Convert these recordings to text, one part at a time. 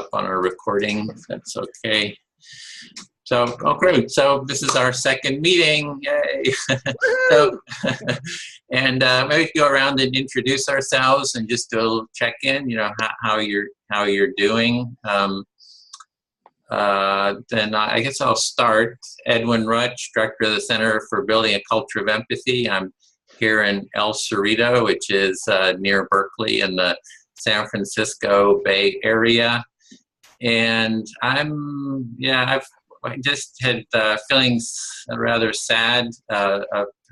up on our recording, if that's okay. So, oh great, so this is our second meeting, yay. So, and maybe we can go around and introduce ourselves and just do a little check-in, you know, how you're doing. Then I guess I'll start. Edwin Rutch, Director of the Center for Building a Culture of Empathy. I'm here in El Cerrito, which is near Berkeley in the San Francisco Bay Area. And I just had feelings rather sad. I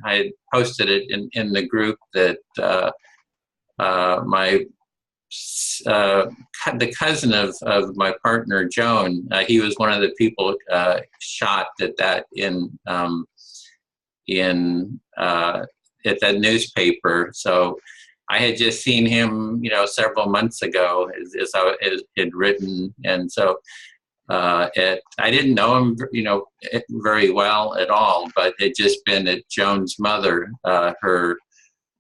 had posted it in the group that the cousin of my partner Joan, he was one of the people shot at that at that newspaper. So I had just seen him, you know, several months ago, as I had written, and so I didn't know him, you know, very well at all, but had just been at Joan's mother, her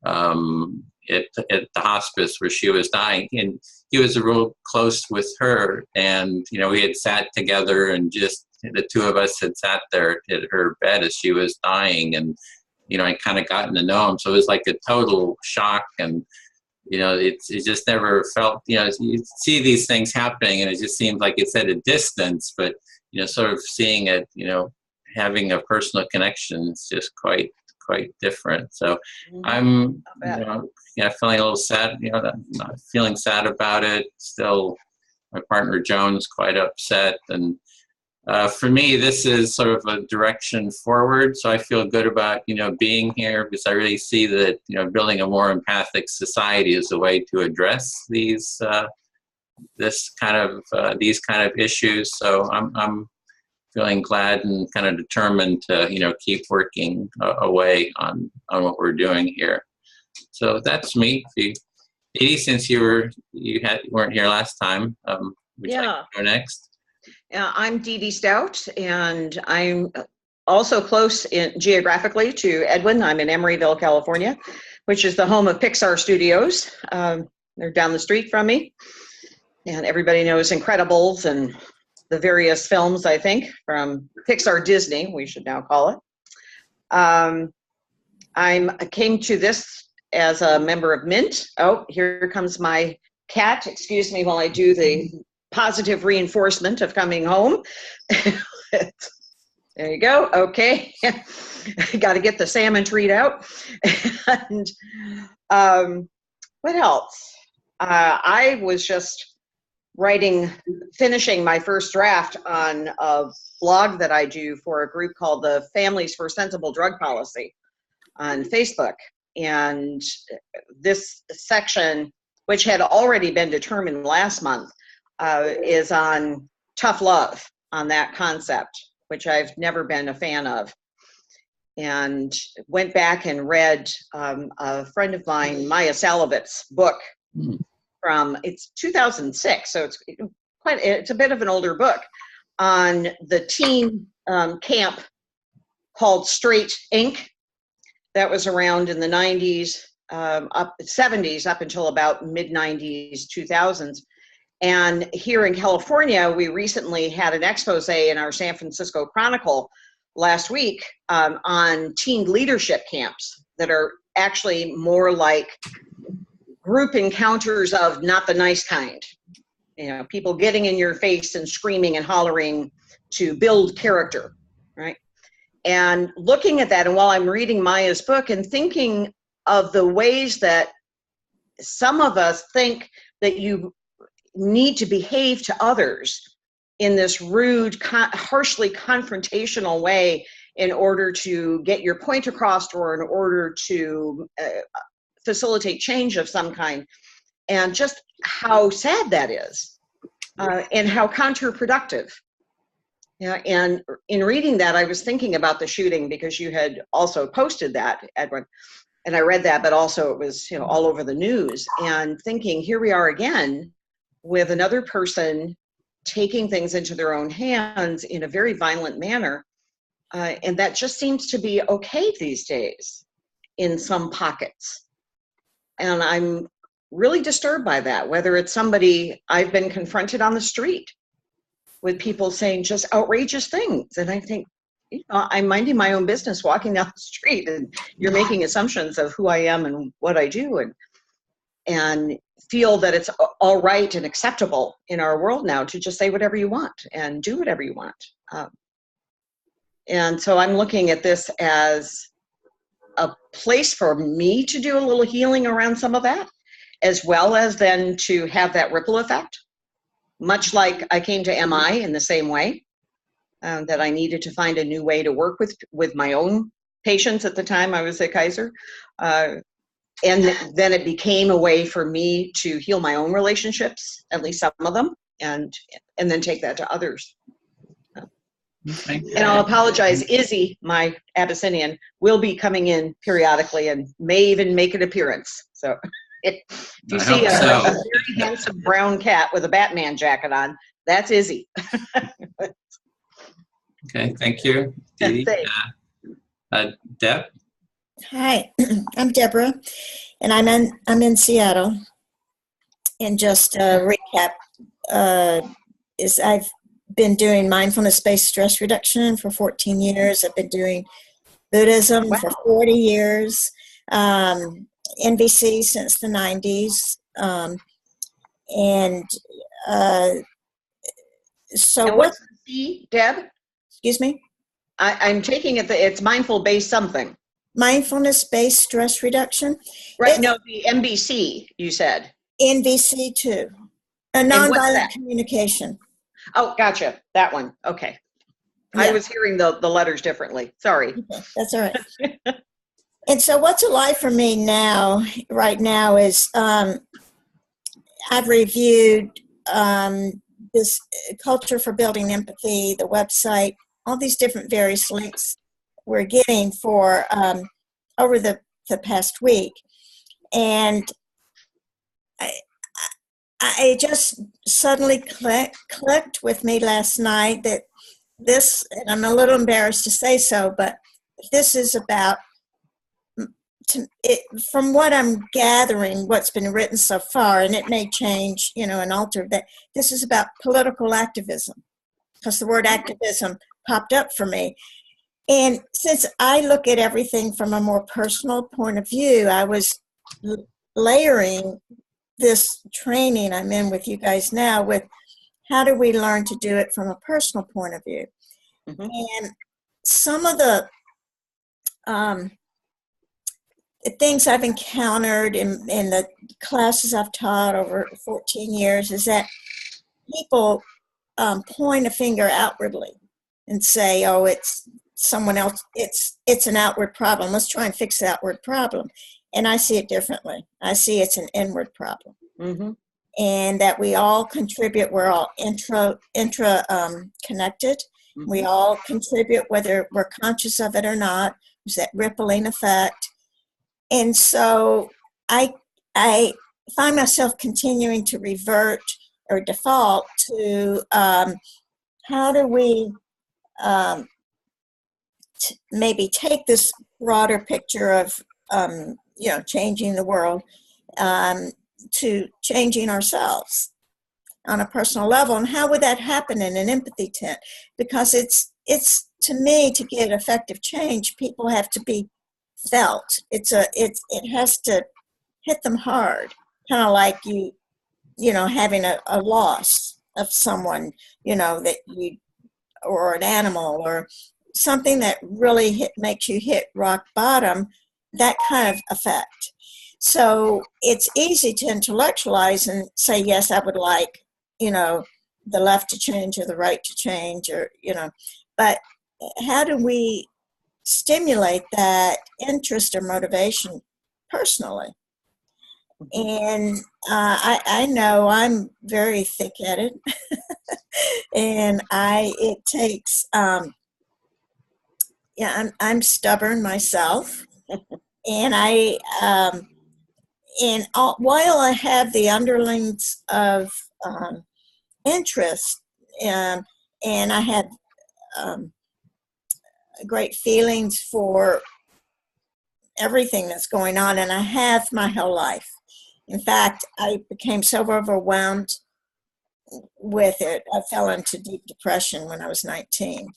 at the hospice where she was dying, and he was real close with her, and you know, we had sat together, and just the two of us had sat there at her bed as she was dying, and you know, I kind of gotten to know him, so it was like a total shock. And you know, it just never felt, you know, you see these things happening and it just seems like it's at a distance, but you know, sort of seeing it, you know, having a personal connection is just quite different. So I'm, you know, feeling a little sad, you know, not feeling sad about it. Still, my partner Joan's quite upset, and for me, this is sort of a direction forward. So I feel good about, you know, being here, because I really see that, you know, building a more empathic society is a way to address these these kind of issues. So I'm feeling glad and kind of determined to, you know, keep working away on what we're doing here. So that's me. Didi, since you weren't here last time, would you like to go next? I'm Didi Stout, and I'm also close geographically to Edwin. I'm in Emeryville, California, which is the home of Pixar Studios. They're down the street from me, and everybody knows Incredibles and the various films, I think, from Pixar Disney, we should now call it. I came to this as a member of MINT. Oh, here comes my cat. Excuse me while I do the positive reinforcement of coming home. There you go. Okay. Got to get the salmon treat out. And what else? I was just finishing my first draft on a blog that I do for a group called the Families for Sensible Drug Policy on Facebook. And this section, which had already been determined last month, is on tough love, on that concept, which I've never been a fan of. And went back and read a friend of mine, Maya Salavet's book from, it's 2006, so it's a bit of an older book, on the teen camp called Straight Inc. that was around in the 90s, 70s, up until about mid-90s, 2000s. And here in California, we recently had an expose in our San Francisco Chronicle last week on teen leadership camps that are actually more like group encounters of not the nice kind. You know, people getting in your face and screaming and hollering to build character, right? And looking at that, and while I'm reading Maya's book and thinking of the ways that some of us think that you need to behave to others in this rude, harshly confrontational way in order to get your point across, or in order to facilitate change of some kind, and just how sad that is, and how counterproductive. Yeah, and in reading that, I was thinking about the shooting, because you had also posted that, Edwin, and I read that, but also it was, you know, all over the news, and thinking, here we are again with another person taking things into their own hands in a very violent manner. And that just seems to be okay these days in some pockets. And I'm really disturbed by that, whether it's somebody I've been confronted on the street with people saying just outrageous things. And I think, I'm minding my own business walking down the street, and you're making assumptions of who I am and what I do, and feel that it's all right and acceptable in our world now to just say whatever you want and do whatever you want. And so I'm looking at this as a place for me to do a little healing around some of that, as well as then to have that ripple effect, much like I came to MI in the same way, that I needed to find a new way to work with my own patients at the time I was at Kaiser. And then it became a way for me to heal my own relationships, at least some of them, and then take that to others. And I'll apologize, Izzy, my Abyssinian, will be coming in periodically and may even make an appearance. So if you see a very handsome brown cat with a Batman jacket on, that's Izzy. Okay, thank you, Didi. Deb? Hi, I'm Debra, and I'm in Seattle. And just a recap is I've been doing mindfulness-based stress reduction for 14 years. I've been doing Buddhism for 40 years, NVC since the 90s, so and what's the C, Deb? Excuse me? I'm taking it that it's mindful-based something. Mindfulness-based stress reduction. Right, no, the MBC, you said. NVC too. A nonviolent communication. Oh, gotcha. That one. Okay. Yeah. I was hearing the letters differently. Sorry. Okay, that's all right. And so what's alive for me right now is I've reviewed this Culture for Building Empathy, the website, all these different various links we're getting for over the past week. And I just suddenly clicked with me last night that this, and I'm a little embarrassed to say so, but this is about, from what I'm gathering, what's been written so far, and it may change, and alter, that this is about political activism, because the word activism popped up for me. And since I look at everything from a more personal point of view, I was layering this training I'm in with you guys now with how do we learn to do it from a personal point of view. Mm-hmm. And some of the things I've encountered in the classes I've taught over 14 years is that people point a finger outwardly and say, oh, it's someone else, it's an outward problem. Let's try and fix the outward problem. And I see it differently. I see it's an inward problem. Mm-hmm. And that we all contribute. We're all intra connected. Mm-hmm. We all contribute, whether we're conscious of it or not. There's that rippling effect. And so I find myself continuing to revert or default to how do we maybe take this broader picture of changing the world to changing ourselves on a personal level. And how would that happen in an empathy tent? Because it's to me, to get effective change, people have to be felt. It has to hit them hard, kind of like having a loss of someone, that you, or an animal, or something that really makes you hit rock bottom, that kind of effect. So it's easy to intellectualize and say, yes, I would like, the left to change or the right to change, or, but how do we stimulate that interest or motivation personally? And I know I'm very thick-headed, and it takes, I'm stubborn myself, and while I have the underlings of interest, and I have great feelings for everything that's going on, and I have my whole life. In fact, I became so overwhelmed with it, I fell into deep depression when I was 19.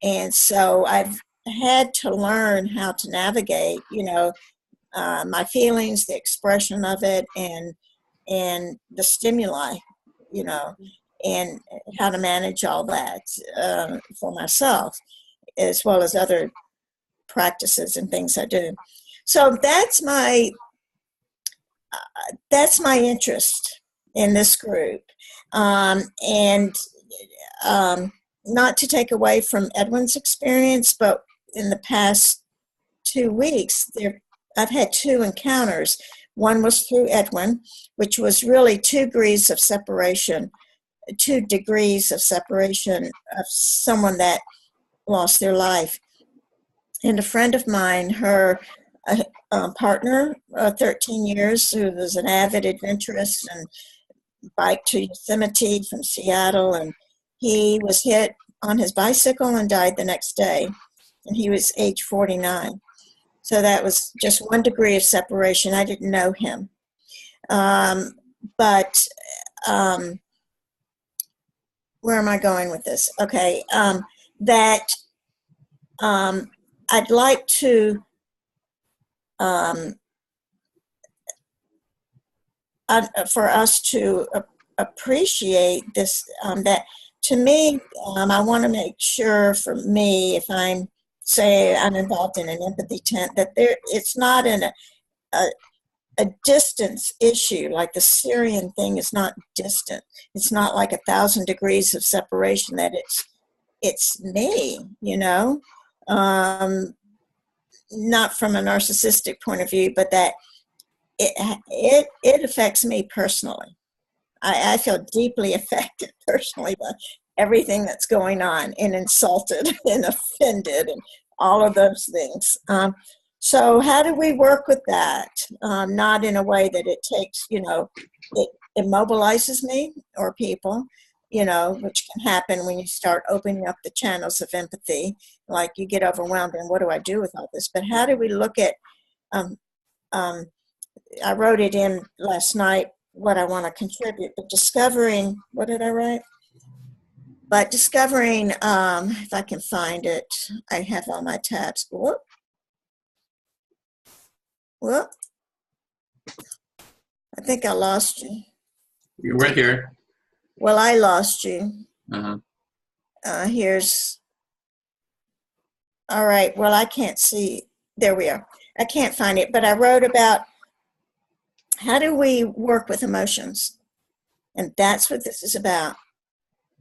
And so I've had to learn how to navigate, my feelings, the expression of it, and the stimuli, you know, and how to manage all that for myself, as well as other practices and things I do. So that's my interest in this group, and not to take away from Edwin's experience, but in the past 2 weeks, I've had 2 encounters. One was through Edwin, which was really 2 degrees of separation of someone that lost their life. And a friend of mine, her partner, 13 years, who was an avid adventurist and biked to Yosemite from Seattle, and he was hit on his bicycle and died the next day. And he was age 49. So that was just 1 degree of separation. I didn't know him. But where am I going with this? Okay, that I'd like to for us to appreciate this, that to me, I want to make sure for me, if I'm involved in an empathy tent, that it's not a distance issue. Like the Syrian thing is not distant. It's not like 1,000 degrees of separation, that it's me, not from a narcissistic point of view, but that it affects me personally. I feel deeply affected personally by everything that's going on, and insulted and offended and all of those things. So how do we work with that? Not in a way that it takes, it immobilizes me or people, which can happen when you start opening up the channels of empathy, like you get overwhelmed and what do I do with all this? But how do we look at, I wrote it in last night, what I want to contribute, but discovering, what did I write? But discovering, if I can find it, I have all my tabs. Whoop. I think I lost you. You're right here. Well, I lost you. Uh-huh. All right, well, I can't see. There we are. I can't find it, but I wrote about how do we work with emotions? And that's what this is about.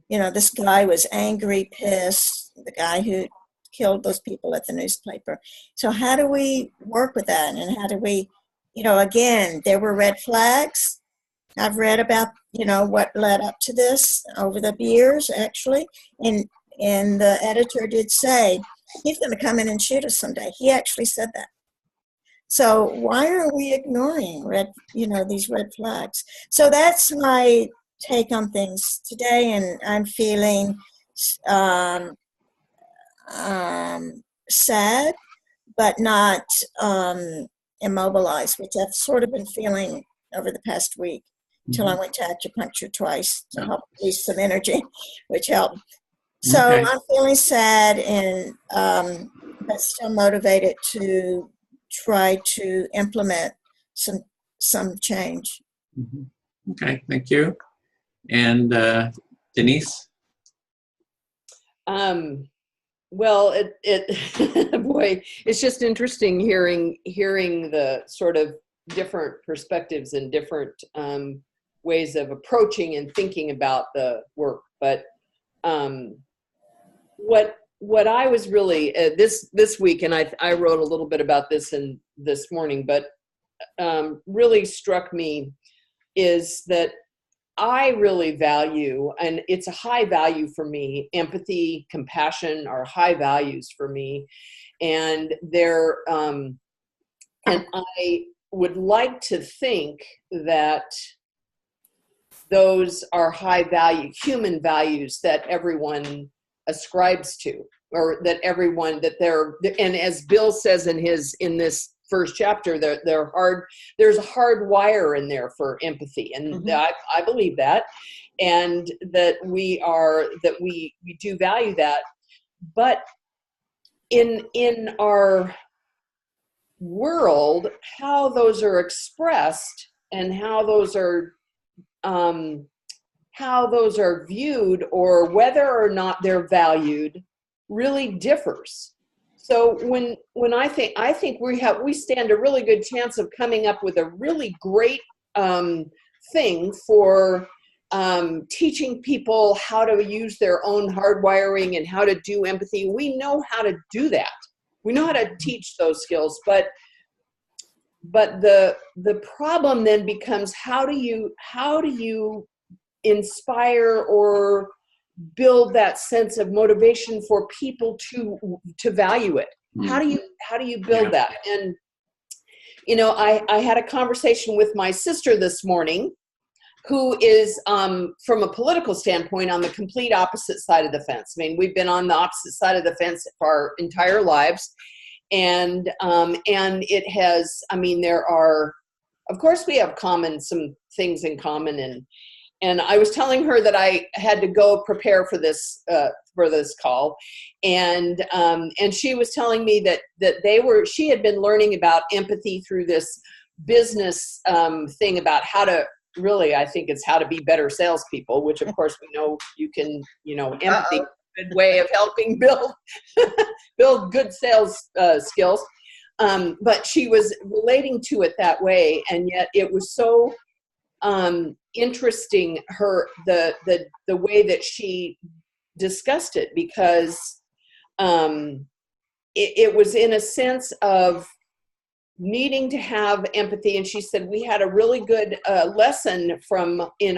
This guy was angry, pissed, the guy who killed those people at the newspaper. So how do we work with that? And how do we, again, there were red flags. I've read about, what led up to this over the years, actually. And the editor did say, he's going to come in and shoot us someday. He actually said that. So why are we ignoring these red flags? So that's my take on things today, and I'm feeling sad, but not immobilized, which I've sort of been feeling over the past week until I went to acupuncture twice to help release some energy, which helped. So Okay. I'm feeling sad and but still motivated to try to implement some change. Okay, thank you. And Denise? Well, boy, it's just interesting hearing the sort of different perspectives and different ways of approaching and thinking about the work. But what I was really this week, and I wrote a little bit about this this morning, but really struck me is that I really value, and it's a high value for me, empathy, compassion are high values for me. And and I would like to think that those are high value, human values that everyone ascribes to, or that everyone, and as Bill says in this first chapter, there's a hard wire in there for empathy. And I believe that, and that we do value that. But in our world, how those are expressed and how those are viewed, or whether or not they're valued, really differs. So when I think we stand a really good chance of coming up with a really great thing for teaching people how to use their own hardwiring and how to do empathy. We know how to do that. We know how to teach those skills, but the problem then becomes, how do you inspire or build that sense of motivation for people to value it? How do you build that? And I had a conversation with my sister this morning, who is from a political standpoint on the complete opposite side of the fence. I mean, we've been on the opposite side of the fence for our entire lives, and it has, there are, of course, we have some things in common, and I was telling her that I had to go prepare for this call, and she was telling me that she had been learning about empathy through this business thing about how to, really, I think it's how to be better salespeople, which of course we know you can, empathy, a good way of helping build good sales skills. But she was relating to it that way, and yet it was so interesting, the way that she discussed it, because it was in a sense of needing to have empathy. And she said, we had a really good lesson in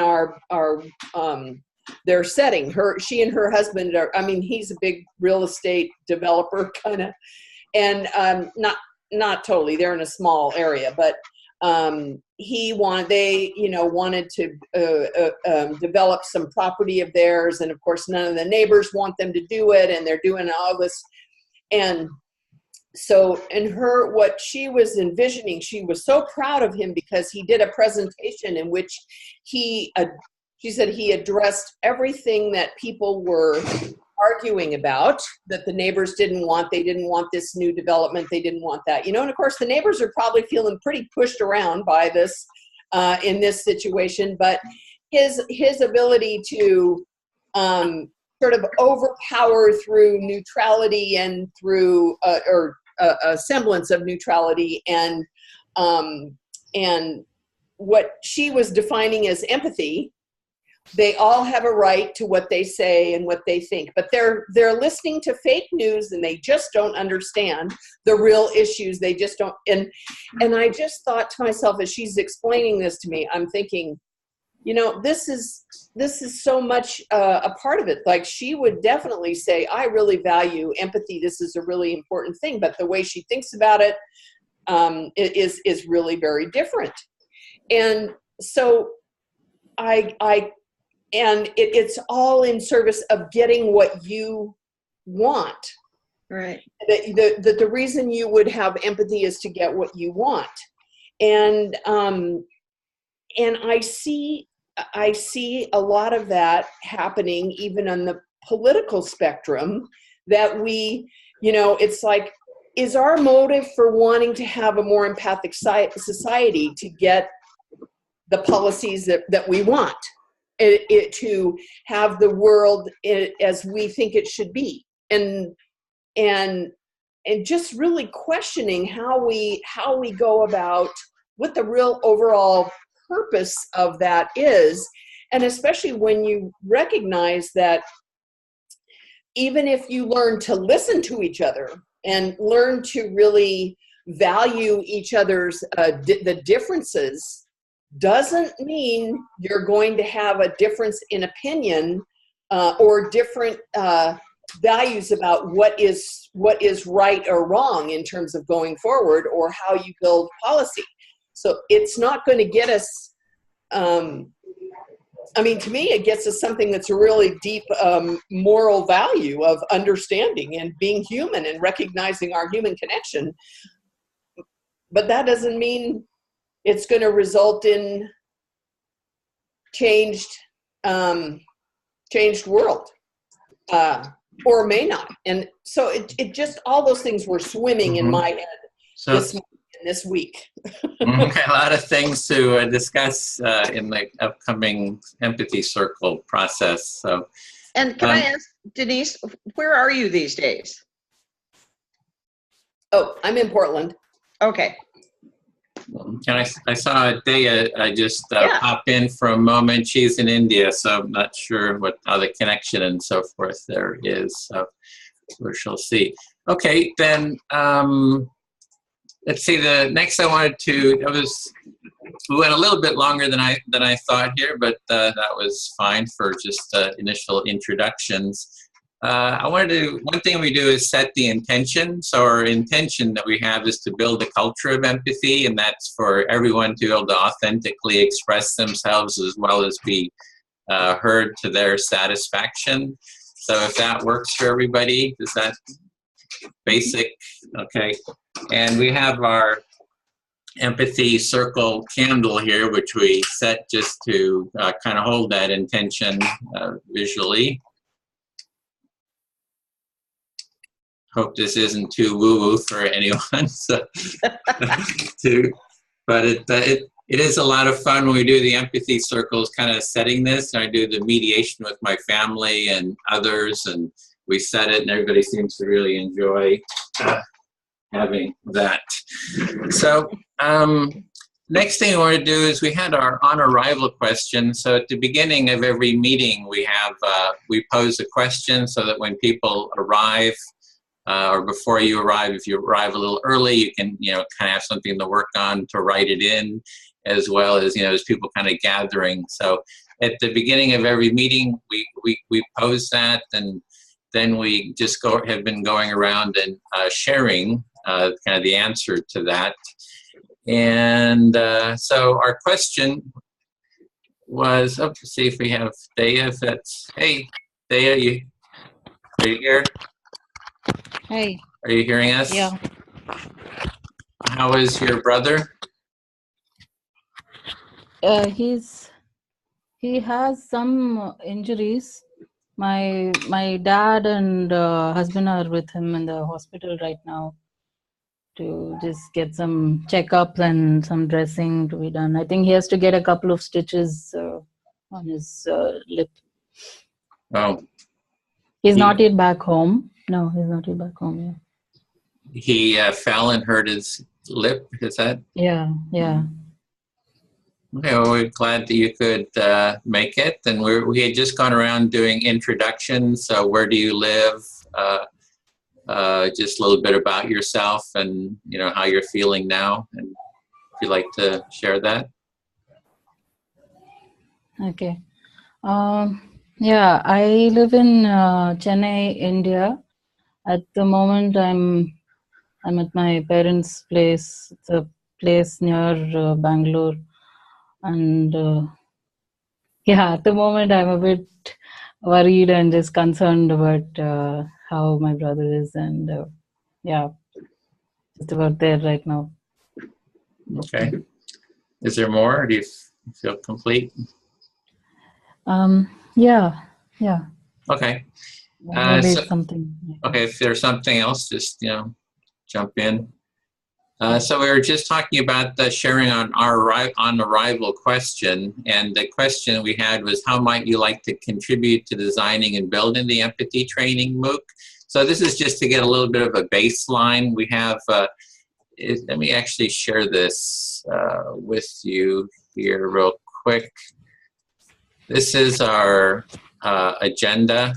their setting. She and her husband he's a big real estate developer kind of, and not totally, they're in a small area, but they wanted to develop some property of theirs, and of course none of the neighbors want them to do it, and they're doing all this. And so what she was envisioning, she was so proud of him because he did a presentation in which she said he addressed everything that people were arguing about, that the neighbors didn't want. They didn't want this new development. They didn't want that, and of course the neighbors are probably feeling pretty pushed around by this in this situation, but his ability to sort of overpower through neutrality and through a semblance of neutrality and what she was defining as empathy. They all have a right to what they say and what they think, but they're listening to fake news, and they just don't understand the real issues. They just don't. And I just thought to myself, as she's explaining this to me, I'm thinking, this is so much a part of it. Like, she would definitely say, I really value empathy. This is a really important thing, but the way she thinks about it is really very different. And so it's all in service of getting what you want. Right. The reason you would have empathy is to get what you want. And I see a lot of that happening even on the political spectrum, that it's like, is our motive for wanting to have a more empathic society to get the policies that we want? To have the world as we think it should be, and just really questioning how we go about what the real overall purpose of that is. And especially when you recognize that even if you learn to listen to each other and learn to really value each other's the differences, doesn't mean you're going to have a difference in opinion or different values about what is right or wrong in terms of going forward or how you build policy. So it's not going to get us, to me, it gets us something that's a really deep moral value of understanding and being human and recognizing our human connection. but that doesn't mean it's going to result in changed world, or may not. And so it just, all those things were swimming in my head this week. Okay, a lot of things to discuss in the upcoming empathy circle process. So, and can I ask, Denise, where are you these days? Oh, I'm in Portland. Okay. And I saw Daya just pop in for a moment. She's in India, so I'm not sure how the connection and so forth there is. So we shall see. Okay, then let's see. The next I wanted to, we went a little bit longer than I thought here, but that was fine for just initial introductions. One thing we do is set the intention. So our intention that we have is to build a culture of empathy, and that's for everyone to be able to authentically express themselves as well as be heard to their satisfaction. So if that works for everybody, is that basic? Okay. And we have our empathy circle candle here, which we set just to kind of hold that intention visually. Hope this isn't too woo-woo for anyone. So, but it is a lot of fun when we do the empathy circles, kind of setting this. I do the mediation with my family and others, and we set it, and everybody seems to really enjoy having that. So next thing I want to do is we had our on arrival question. So at the beginning of every meeting, we pose a question so that when people arrive, or before you arrive, if you arrive a little early, you can, kind of have something to work on to write it in, as well as, as people kind of gathering. So at the beginning of every meeting, we pose that, and then we just have been going around and sharing kind of the answer to that. And so our question was, let's see if we have Daya, hey, Daya, are you here? Hey. Are you hearing us? Yeah. How is your brother? He has some injuries. My dad and husband are with him in the hospital right now to just get some checkups and some dressing to be done. I think he has to get a couple of stitches on his lip. Oh. He's not yet back home. No, he's not yet back home yet. He fell and hurt his lip, is that? Yeah. Okay, well, we're glad that you could make it. And we had just gone around doing introductions. So where do you live? Just a little bit about yourself and, how you're feeling now. And if you'd like to share that. Okay. Yeah, I live in Chennai, India. At the moment, I'm at my parents' place. It's a place near Bangalore, and at the moment I'm a bit worried and just concerned about how my brother is, and just about there right now. Okay. Is there more? Or do you feel complete? Yeah. Okay. Maybe something. Okay, if there's something else, just, jump in. So we were just talking about the sharing on our on arrival question, and the question we had was, how might you like to contribute to designing and building the empathy training MOOC? So this is just to get a little bit of a baseline. We have, let me actually share this with you here real quick. This is our agenda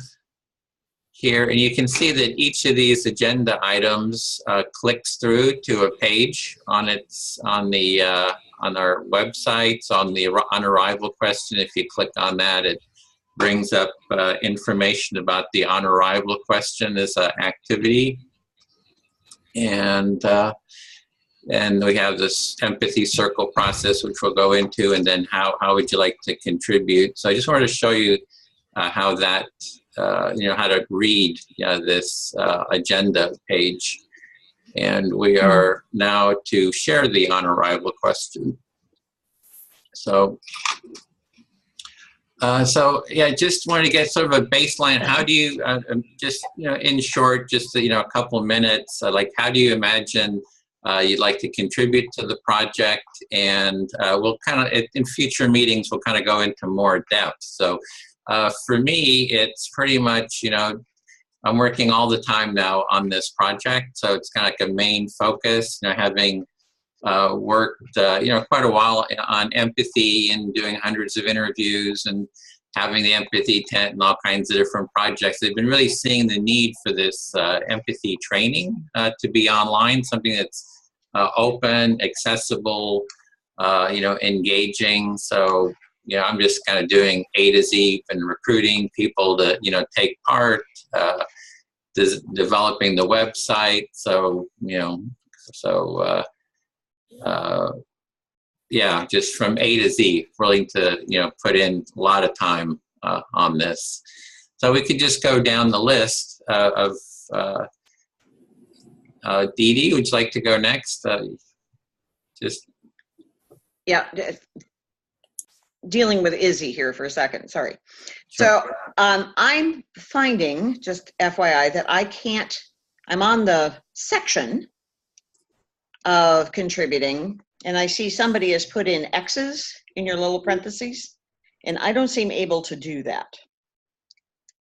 here, and you can see that each of these agenda items clicks through to a page on our websites. On the on arrival question, if you click on that, it brings up information about the on arrival question as an activity, and we have this empathy circle process, which we'll go into, and then how would you like to contribute. So I just wanted to show you how that how to read this agenda page. And we are now to share the on arrival question. So, yeah, just wanted to get sort of a baseline. How do you, just, in short, just, a couple of minutes, like how do you imagine you'd like to contribute to the project? And we'll kind of, in future meetings, we'll kind of go into more depth. So for me, it's pretty much, I'm working all the time now on this project. So it's kind of like a main focus, having worked, quite a while on empathy and doing hundreds of interviews and having the empathy tent and all kinds of different projects. They've been really seeing the need for this empathy training to be online, something that's open, accessible, engaging. So, I'm just kind of doing A to Z and recruiting people to, take part, developing the website. So, yeah, just from A to Z, willing to, put in a lot of time on this. So we could just go down the list of Didi, would you like to go next? Yeah, dealing with Izzy here for a second, sorry. Sure. So I'm finding, just FYI, that I'm on the section of contributing, and I see somebody has put in X's in your little parentheses, and I don't seem able to do that.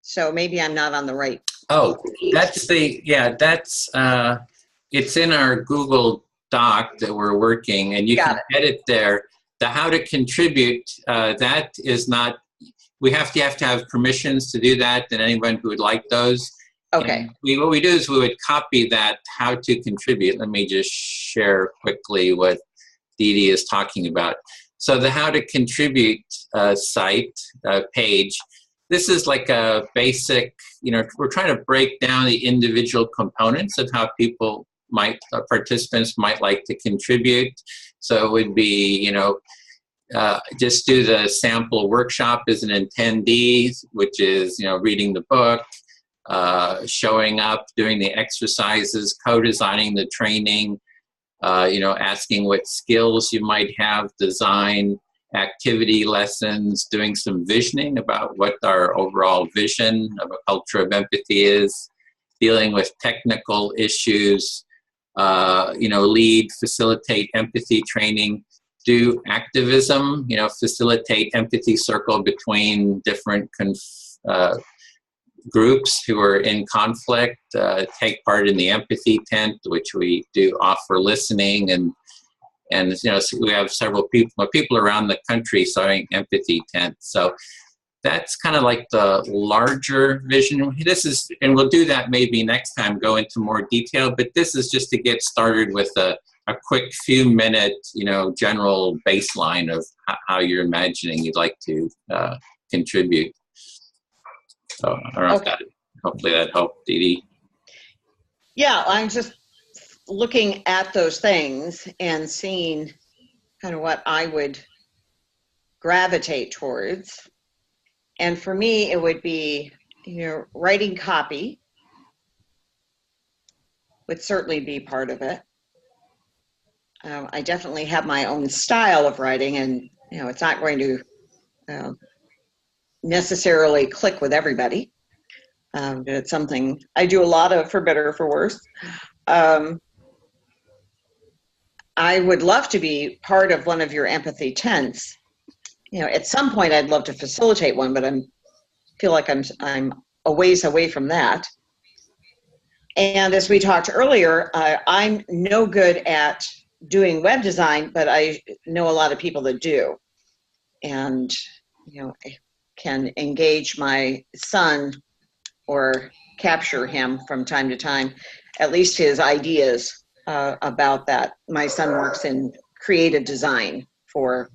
So maybe I'm not on the right. Oh, that's it's in our Google Doc that we're working, and you can edit there. The how to contribute, that is not, we have to have permissions to do that, and anyone who would like those. Okay. What we do is we would copy that how to contribute. Let me just share quickly what Didi is talking about. So the how to contribute site page, this is like a basic, we're trying to break down the individual components of how people participants might like to contribute. So it would be, just do the sample workshop as an attendee, which is, reading the book, showing up, doing the exercises, co-designing the training, asking what skills you might have, design activity lessons, doing some visioning about what our overall vision of a culture of empathy is, dealing with technical issues, lead, facilitate empathy training, do activism, facilitate empathy circle between different groups who are in conflict, take part in the empathy tent, which we do offer listening, and so we have several people around the country starting empathy tents. So that's kind of like the larger vision. And we'll do that maybe next time, go into more detail, but this is just to get started with a quick few minute, general baseline of how you're imagining you'd like to contribute. So I don't know if hopefully that helped, Didi. Yeah, I'm just looking at those things and seeing kind of what I would gravitate towards. And for me, it would be, writing copy would certainly be part of it. I definitely have my own style of writing, and, it's not going to necessarily click with everybody. It's something I do a lot of, for better or for worse. I would love to be part of one of your empathy tents. At some point I'd love to facilitate one, but feel like I'm a ways away from that. And as we talked earlier, I'm no good at doing web design, but I know a lot of people that do. And, I can engage my son or capture him from time to time, at least his ideas about that. My son works in creative design for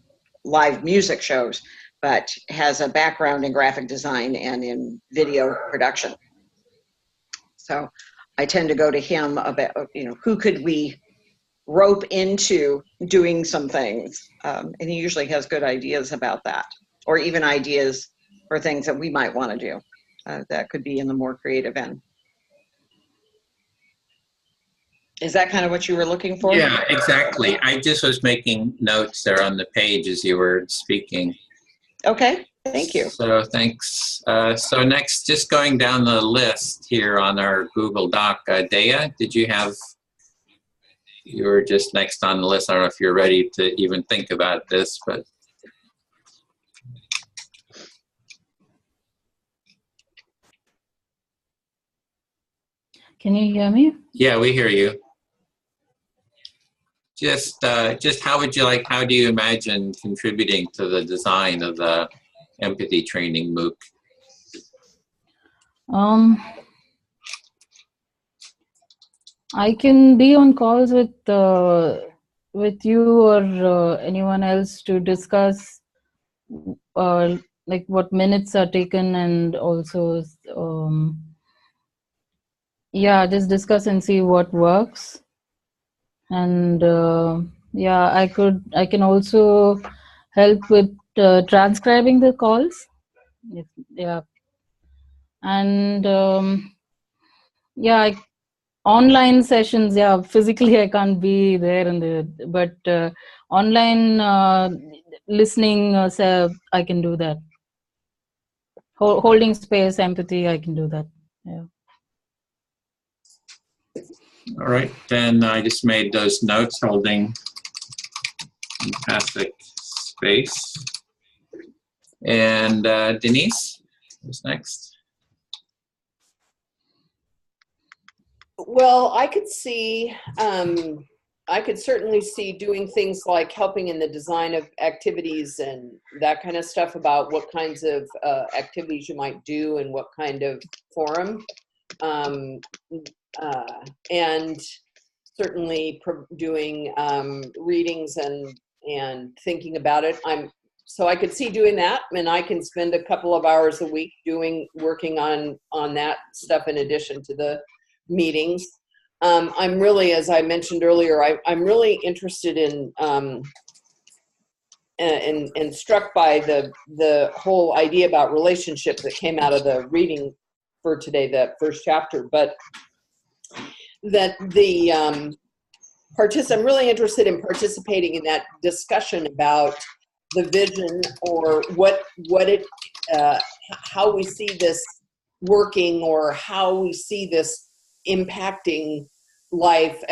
live music shows, but has a background in graphic design and in video production. So I tend to go to him about, who could we rope into doing some things? And he usually has good ideas about that, or even ideas for things that we might want to do that could be in the more creative end. Is that kind of what you were looking for? Yeah, exactly. I just was making notes there on the page as you were speaking. Okay, thank you. So thanks. So next, just going down the list here on our Google Doc, Dea, you were just next on the list. I don't know if you're ready to even think about this, but. Can you hear me? Yeah, we hear you. Just how do you imagine contributing to the design of the empathy training MOOC? I can be on calls with you or anyone else to discuss like what minutes are taken, and also yeah, just discuss and see what works. And yeah, I can also help with transcribing the calls. Yeah, and yeah, online sessions. Yeah, physically I can't be there but online listening, so I can do that. Holding space, empathy, I can do that. Yeah. All right, then I just made those notes, holding empathic space. And Denise, who's next? Well, I could certainly see doing things like helping in the design of activities and that kind of stuff, about what kinds of activities you might do and what kind of forum. And certainly doing readings and thinking about it. So I could see doing that, and I can spend a couple of hours a week working on that stuff in addition to the meetings. I'm really, as I mentioned earlier, I'm really interested in and struck by the whole idea about relationships that came out of the reading for today, that first chapter. But that I'm really interested in participating in that discussion about the vision, or how we see this working, or how we see this impacting life,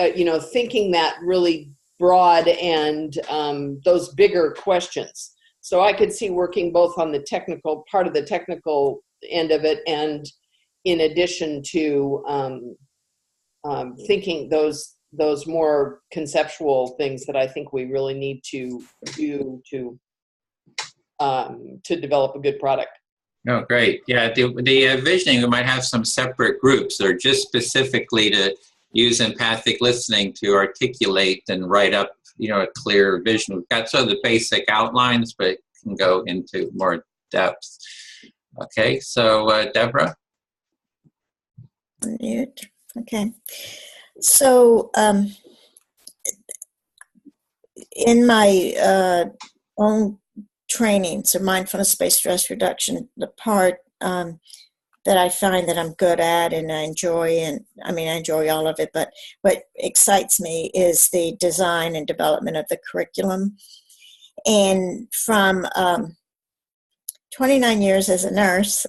thinking that really broad and those bigger questions. So I could see working both on the technical part of the technical end of it, and in addition to thinking those more conceptual things that I think we really need to do to develop a good product. Oh, great. Yeah, the visioning, we might have some separate groups that are just specifically to use empathic listening to articulate and write up, a clear vision. We've got sort of the basic outlines, but it can go into more depth. Okay, so Debra? Unmute. Okay. So in my own training, so mindfulness-based stress reduction, the part that I find that I'm good at and I enjoy, and I enjoy all of it, but what excites me is the design and development of the curriculum. And from 29 years as a nurse,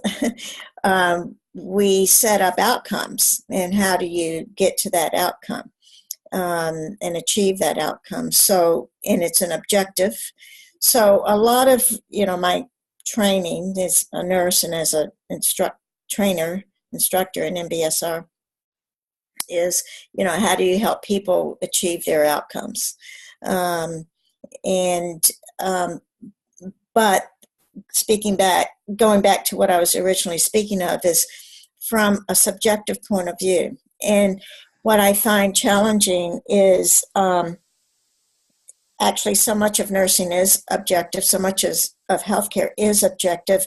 we set up outcomes, and how do you get to that outcome and achieve that outcome. So, and it's an objective. So a lot of, my training as a nurse and as an instructor in MBSR is, how do you help people achieve their outcomes? But going back to what I was originally speaking of, is from a subjective point of view. And what I find challenging is actually so much of nursing is objective, so much of healthcare is objective,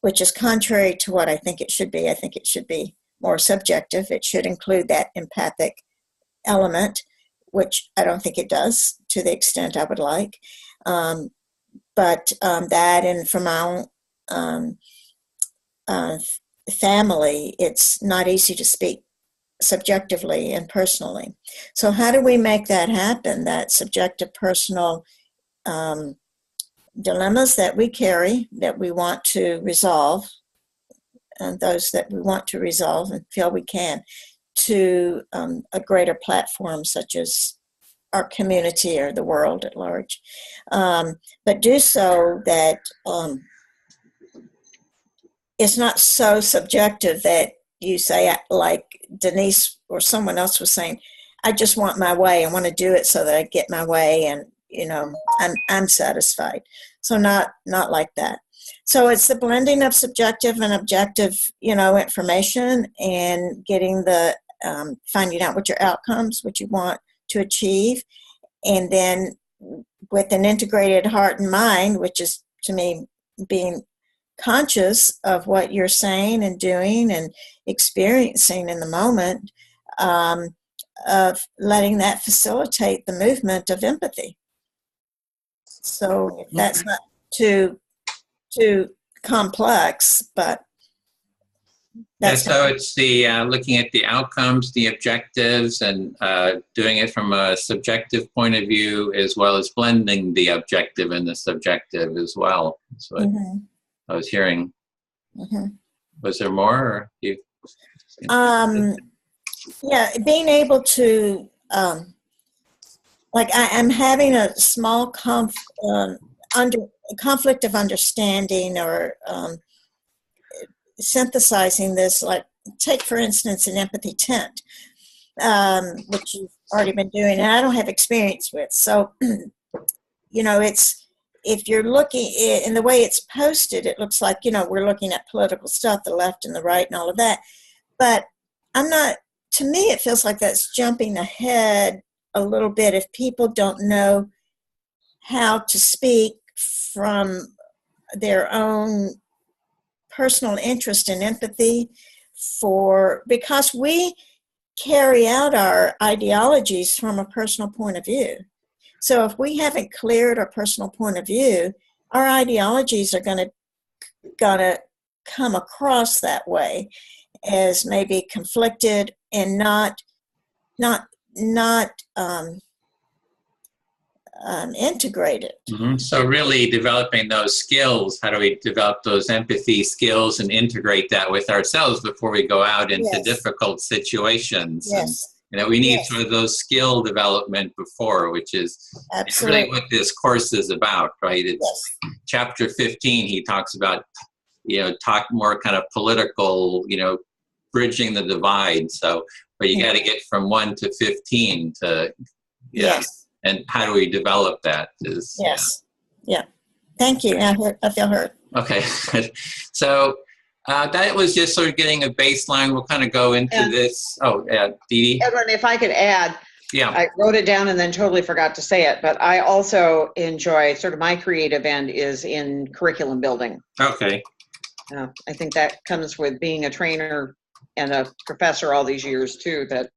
which is contrary to what I think it should be. I think it should be more subjective. It should include that empathic element, which I don't think it does to the extent I would like. But that, and from my own family, it's not easy to speak subjectively and personally. So how do we make that happen, that subjective personal dilemmas that we carry, that we want to resolve, and those that we want to resolve and feel we can, to a greater platform such as our community or the world at large. But do so that it's not so subjective that you say, like Denise or someone else was saying, I just want my way. I want to do it so that I get my way, and I'm satisfied. So not like that. So it's the blending of subjective and objective, information, and getting the finding out what your outcomes, what you want to achieve, and then with an integrated heart and mind, which is to me being conscious of what you're saying and doing and experiencing in the moment, of letting that facilitate the movement of empathy. So if that's not too complex, but that's so it's the looking at the outcomes, the objectives, and doing it from a subjective point of view, as well as blending the objective and the subjective as well. That's what I was hearing. Was there more? Or you? Yeah, being able to, I'm having a small conflict of understanding, or synthesizing this, like take for instance an empathy tent, which you've already been doing and I don't have experience with. So, it's, if you're looking in the way it's posted, it looks like, we're looking at political stuff, the left and the right and all of that. But to me, it feels like that's jumping ahead a little bit if people don't know how to speak from their own personal interest and empathy, because we carry out our ideologies from a personal point of view. So if we haven't cleared our personal point of view, our ideologies are going to come across that way as maybe conflicted and not integrated. So really developing those skills, how do we develop those empathy skills and integrate that with ourselves before we go out into difficult situations? And, we need sort of those skill development before, which is really what this course is about, right? It's chapter 15, he talks about, talk more kind of political, bridging the divide. So, but you got to get from 1 to 15 to, and how do we develop that? Thank you. I feel heard. Okay. So that was just sort of getting a baseline. We'll kind of go into this. Oh, Didi. Edwin, if I could add, Yeah. I wrote it down and then totally forgot to say it, but I also enjoy, sort of my creative end is in curriculum building. Okay. I think that comes with being a trainer and a professor all these years too, that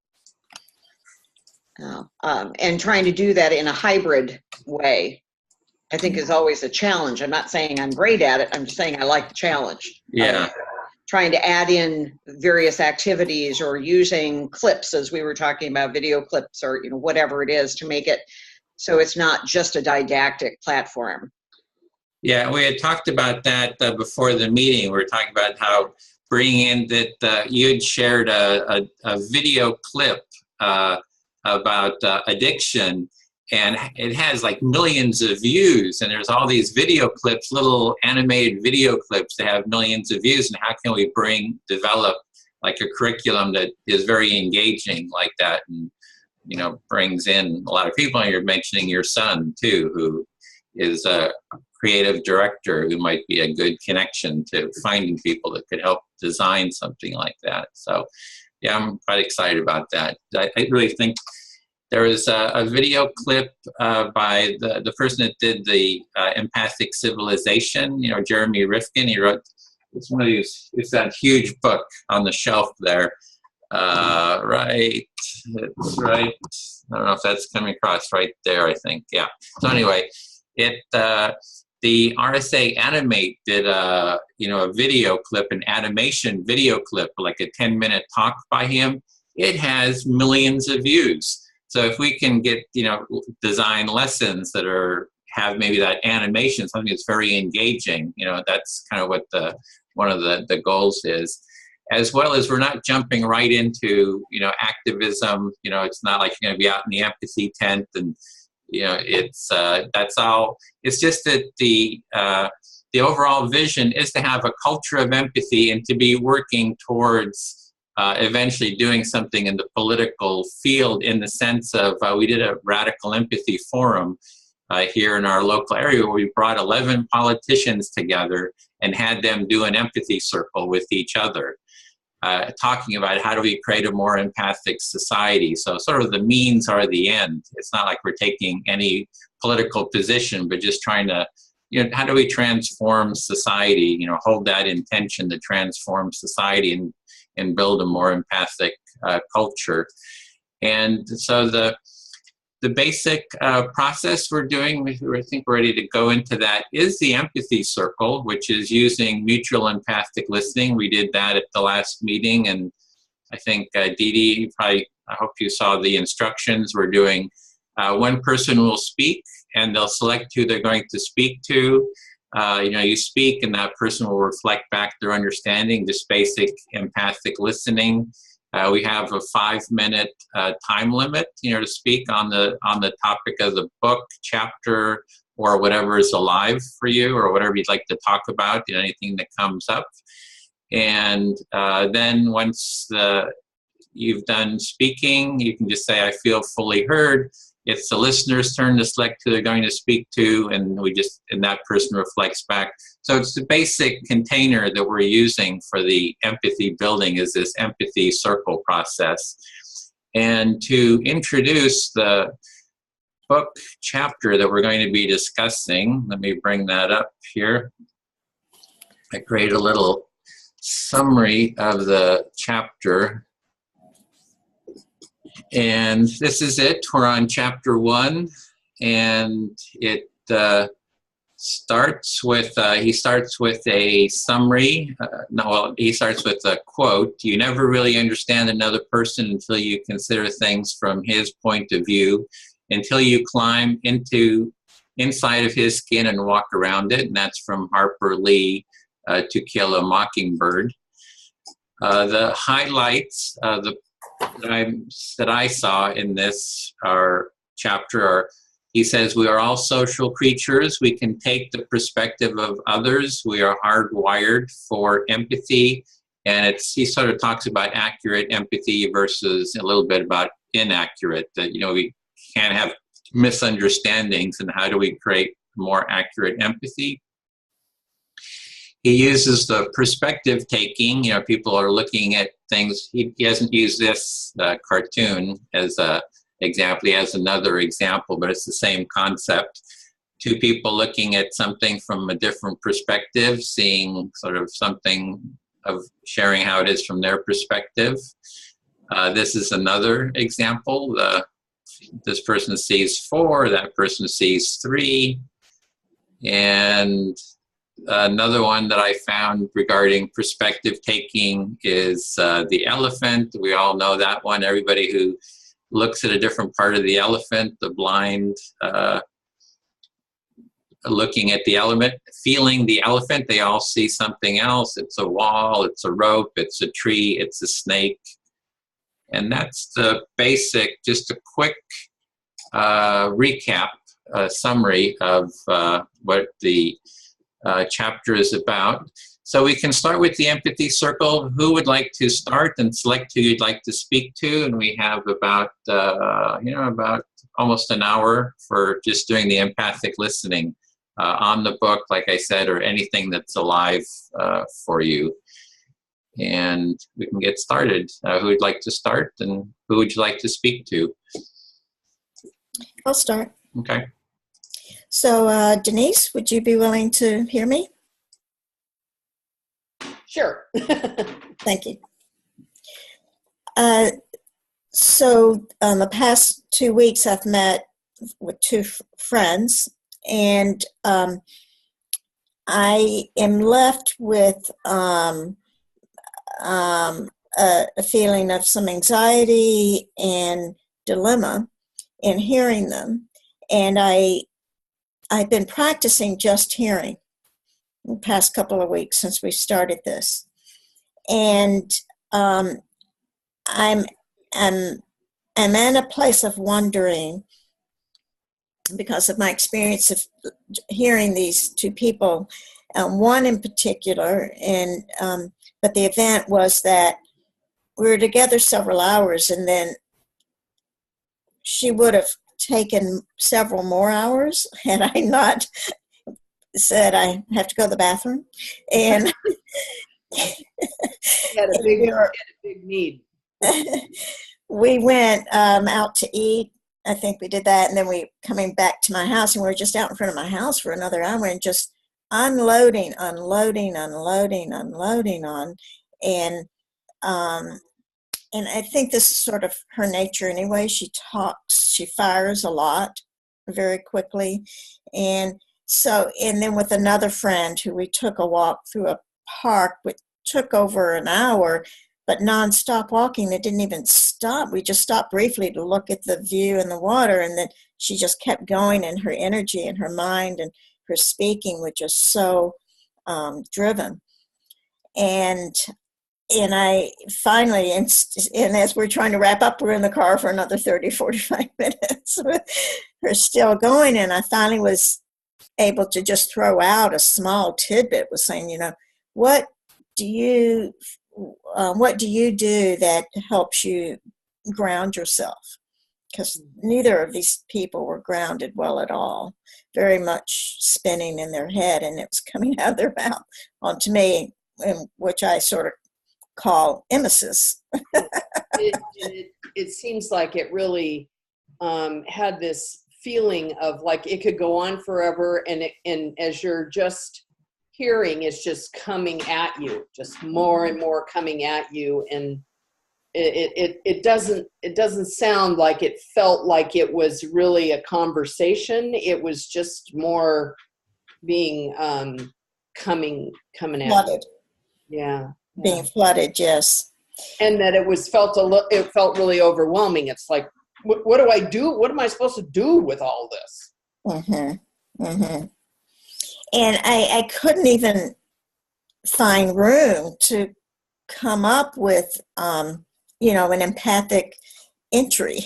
and trying to do that in a hybrid way, I think is always a challenge. I'm not saying I'm great at it. I'm just saying I like the challenge. Yeah. Trying to add in various activities or using clips, as we were talking about, video clips or whatever it is, to make it so it's not just a didactic platform. Yeah, we had talked about that before the meeting. We were talking about how bringing in that you had shared a video clip about addiction, and it has like millions of views, and there's all these video clips, little animated video clips that have millions of views, and how can we develop like a curriculum that is very engaging like that, and brings in a lot of people. And you're mentioning your son too, who is a creative director, who might be a good connection to finding people that could help design something like that. So yeah, I'm quite excited about that. I really think there was a video clip by the person that did the Empathic Civilization, Jeremy Rifkin. He wrote, it's one of these, it's that huge book on the shelf there. Right, it's right. I don't know if that's coming across right there, I think. Yeah. So anyway, the RSA Animate did a video clip, an animation video clip, like a 10-minute talk by him. it has millions of views. So if we can get, design lessons that have maybe that animation, something that's very engaging, that's kind of what one of the goals is. As well as we're not jumping right into, activism. It's not like you're going to be out in the empathy tent and, that's all. It's just that the overall vision is to have a culture of empathy and to be working towards eventually doing something in the political field, in the sense of we did a radical empathy forum here in our local area where we brought 11 politicians together and had them do an empathy circle with each other, talking about how do we create a more empathic society. So sort of the means are the end. It's not like we're taking any political position, but just trying to, how do we transform society, hold that intention to transform society and build a more empathic culture. And so the basic process we're doing, I think we're ready to go into that, is the empathy circle, which is using mutual empathic listening. We did that at the last meeting, and I think Didi, I hope you saw the instructions. We're doing one person will speak, and they'll select who they're going to speak to. You speak, and that person will reflect back their understanding, just basic empathic listening. We have a 5-minute time limit, to speak on the topic of the book, chapter, or whatever is alive for you, or whatever you'd like to talk about, anything that comes up. And then once you've done speaking, you can just say, I feel fully heard. It's the listener's turn to select who they're going to speak to, and that person reflects back. So it's the basic container that we're using for the empathy building, is this empathy circle process. And to introduce the book chapter that we're going to be discussing, let me bring that up here. I create a little summary of the chapter. And this is it. We're on chapter 1, and it starts with, he starts with a summary. He starts with a quote. You never really understand another person until you consider things from his point of view, until you climb inside of his skin and walk around it. And that's from Harper Lee, To Kill a Mockingbird. The highlights, that I saw in this chapter are, he says, we are all social creatures. We can take the perspective of others. We are hardwired for empathy. And he sort of talks about accurate empathy versus a little bit about inaccurate, that, we can't have misunderstandings, and how do we create more accurate empathy? He uses the perspective taking. People are looking at things. He hasn't used this cartoon as an example. He has another example, but it's the same concept. Two people looking at something from a different perspective, seeing sort of something of sharing how it is from their perspective. This is another example. This person sees 4, that person sees 3. And another one that I found regarding perspective taking is the elephant. We all know that one. Everybody who looks at a different part of the elephant, the blind, looking at the elephant, feeling the elephant, they all see something else. It's a wall, it's a rope, it's a tree, it's a snake. And that's the basic, just a quick recap, summary of what the chapter is about. So we can start with the empathy circle. Who would like to start and select who you'd like to speak to? And we have about almost an hour for just doing the empathic listening on the book, like I said, or anything that's alive for you. And we can get started. Who would like to start, and who would you like to speak to? I'll start. Okay. So, Denise, would you be willing to hear me? Sure. Thank you. So, the past 2 weeks, I've met with 2 friends, and I am left with a feeling of some anxiety and dilemma in hearing them. And I've been practicing just hearing the past couple of weeks since we started this. And I'm in a place of wondering, because of my experience of hearing these two people, one in particular, and but the event was that we were together several hours, and then she would have taken several more hours had I not said I have to go to the bathroom. And Had a big need. We went out to eat. I think we did that, and then we coming back to my house, and we were just out in front of my house for another hour and just unloading on, and I think this is sort of her nature anyway. She talks, she fires a lot very quickly. And so, and then with another friend who we took a walk through a park, which took over an hour, but nonstop walking. It didn't even stop. We just stopped briefly to look at the view and the water, and then she just kept going, and her energy and her mind and her speaking was just so driven. And I finally, and as we're trying to wrap up, we're in the car for another 30, 45 minutes with her still going. And I finally was able to just throw out a small tidbit, was saying, what do you do that helps you ground yourself? Because neither of these people were grounded well at all, very much spinning in their head, and it was coming out of their mouth onto me, which I sort of call emesis. It seems like it really had this feeling of like it could go on forever, and as you're just hearing, it's just coming at you, just more and more coming at you, and it doesn't sound like it felt like it was really a conversation. It was just more being coming at Flooded. you. Yeah. Being flooded, yes. And that it felt really overwhelming. It's like, what do I do? What am I supposed to do with all this? Mm-hmm. Mm-hmm. And I couldn't even find room to come up with, an empathic entry,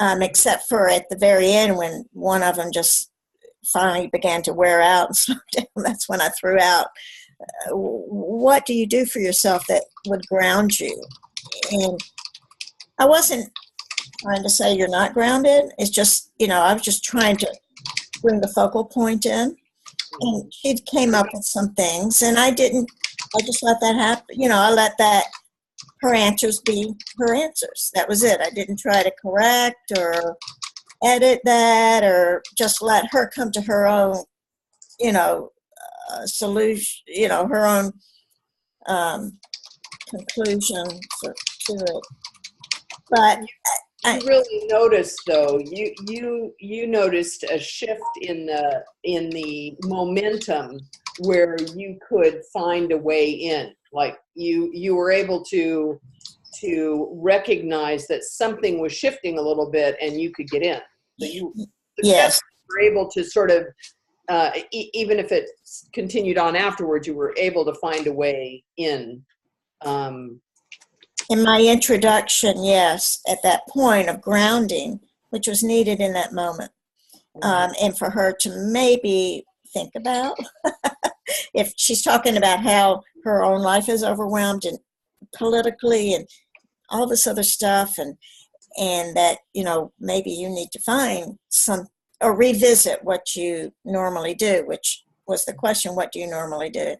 except for at the very end when one of them just finally began to wear out and slow down. That's when I threw out, what do you do for yourself that would ground you? And I wasn't trying to say you're not grounded. It's just, I was just trying to bring the focal point in. And she came up with some things, and I just let that happen. I let her answers be her answers. That was it. I didn't try to correct or edit that, or just let her come to her own, solution, her own conclusion to it. But you really noticed, though, you noticed a shift in the momentum where you could find a way in. Like you were able to recognize that something was shifting a little bit, and you could get in. So you were able to sort of, even if it continued on afterwards, you were able to find a way in. In my introduction, yes, at that point of grounding, which was needed in that moment, and for her to maybe think about if she's talking about how her own life is overwhelmed and politically and all this other stuff, and that, maybe you need to find some or revisit what you normally do, which was the question, what do you normally do?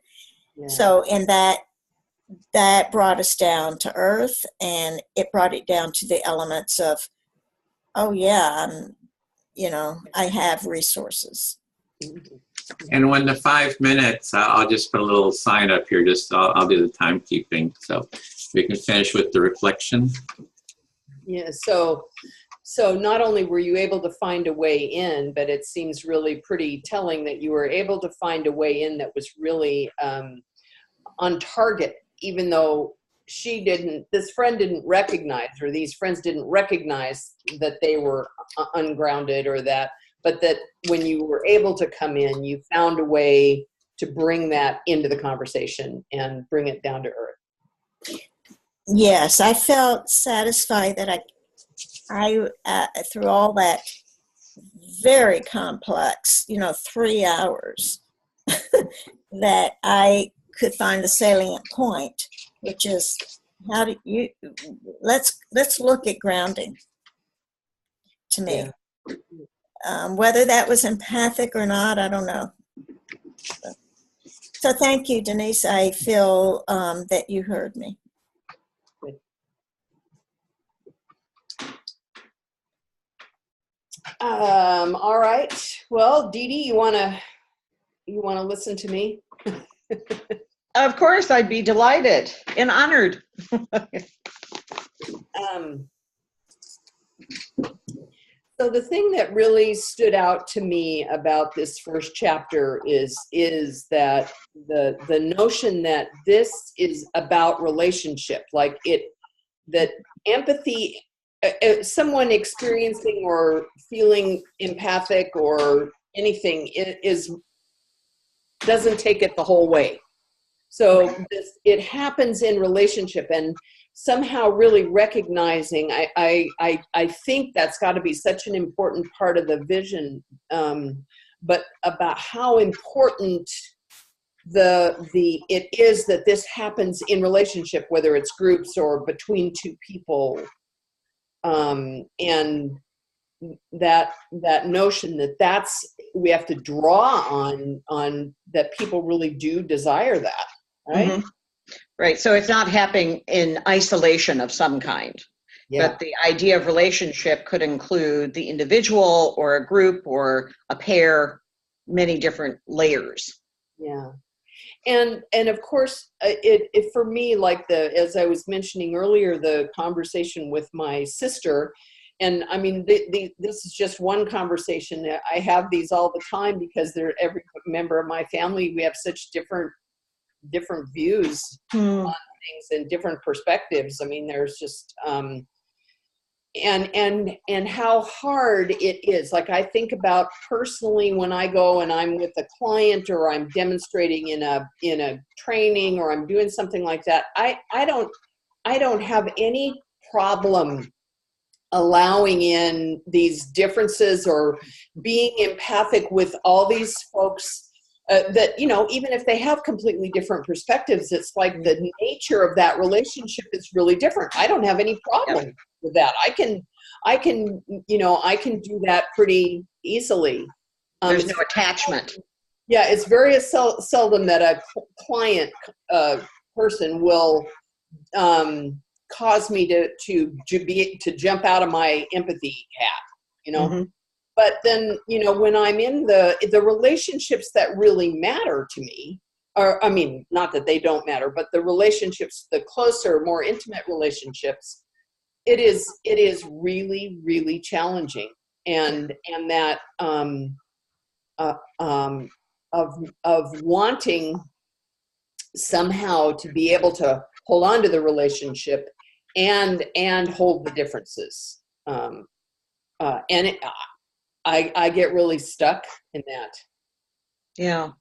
Yeah. So in that brought us down to earth, and it brought it down to the elements of, oh yeah, I have resources. And when the 5 minutes, I'll just put a little sign up here, I'll do the timekeeping, so we can finish with the reflection. Yeah, so not only were you able to find a way in, but it seems really pretty telling that you were able to find a way in that was really on target, even though this friend didn't recognize, or these friends didn't recognize that they were ungrounded or that, but that when you were able to come in, you found a way to bring that into the conversation and bring it down to earth. Yes, I felt satisfied that I through all that very complex, 3 hours, that I could find the salient point, which is let's look at grounding to me. Yeah. Whether that was empathic or not, I don't know. So thank you, Denise. I feel that you heard me. All right. Well, Didi, you wanna listen to me? Of course, I'd be delighted and honored. So the thing that really stood out to me about this first chapter is that the notion that this is about relationship, like that empathy, someone experiencing or feeling empathic or anything doesn't take it the whole way. So it happens in relationship, and somehow really recognizing, I think that's got to be such an important part of the vision, but about how important it is that this happens in relationship, whether it's groups or between two people, and that notion that we have to draw on that people really do desire that, right? Mm-hmm. Right. So it's not happening in isolation of some kind. Yeah. But the idea of relationship could include the individual or a group or a pair, many different layers. Yeah. And of course, it for me, like as I was mentioning earlier, the conversation with my sister, and I mean, this is just one conversation. I have these all the time because every member of my family, we have such different views on things and different perspectives. I mean, there's just and how hard it is. Like, I think about personally when I go and I'm with a client or I'm demonstrating in a training or I'm doing something like that, I don't have any problem allowing in these differences or being empathic with all these folks that, even if they have completely different perspectives, it's like the nature of that relationship is really different. I don't have any problem with that. I can do that pretty easily. There's no attachment. Yeah, it's very seldom that a client person will cause me to jump out of my empathy hat, Mm-hmm. But then, when I'm in the relationships that really matter to me, or, I mean, not that they don't matter, but the relationships, the closer, more intimate relationships, it is really, really challenging. And that, of wanting somehow to be able to hold on to the relationship and hold the differences. I get really stuck in that. Yeah.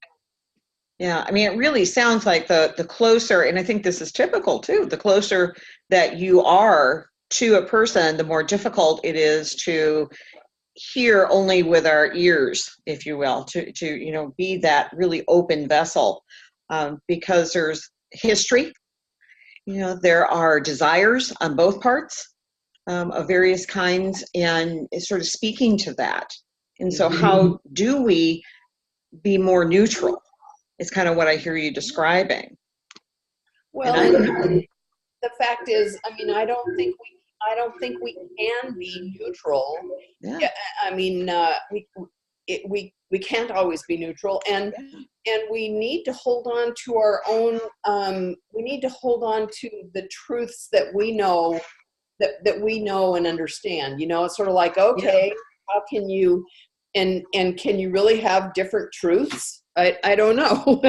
Yeah. I mean, it really sounds like the closer, and I think this is typical too, the closer that you are to a person, the more difficult it is to hear only with our ears, if you will, to be that really open vessel, because there's history, there are desires on both parts. Of various kinds, and it's sort of speaking to that. And so how do we be more neutral? It's kind of what I hear you describing. Well, and the fact is, I mean, I don't think we can be neutral. Yeah. I mean, we can't always be neutral, and we need to hold on to our own, we need to hold on to the truths that we know, that we know and understand. It's sort of like, okay, how can you, and can you really have different truths? I don't know.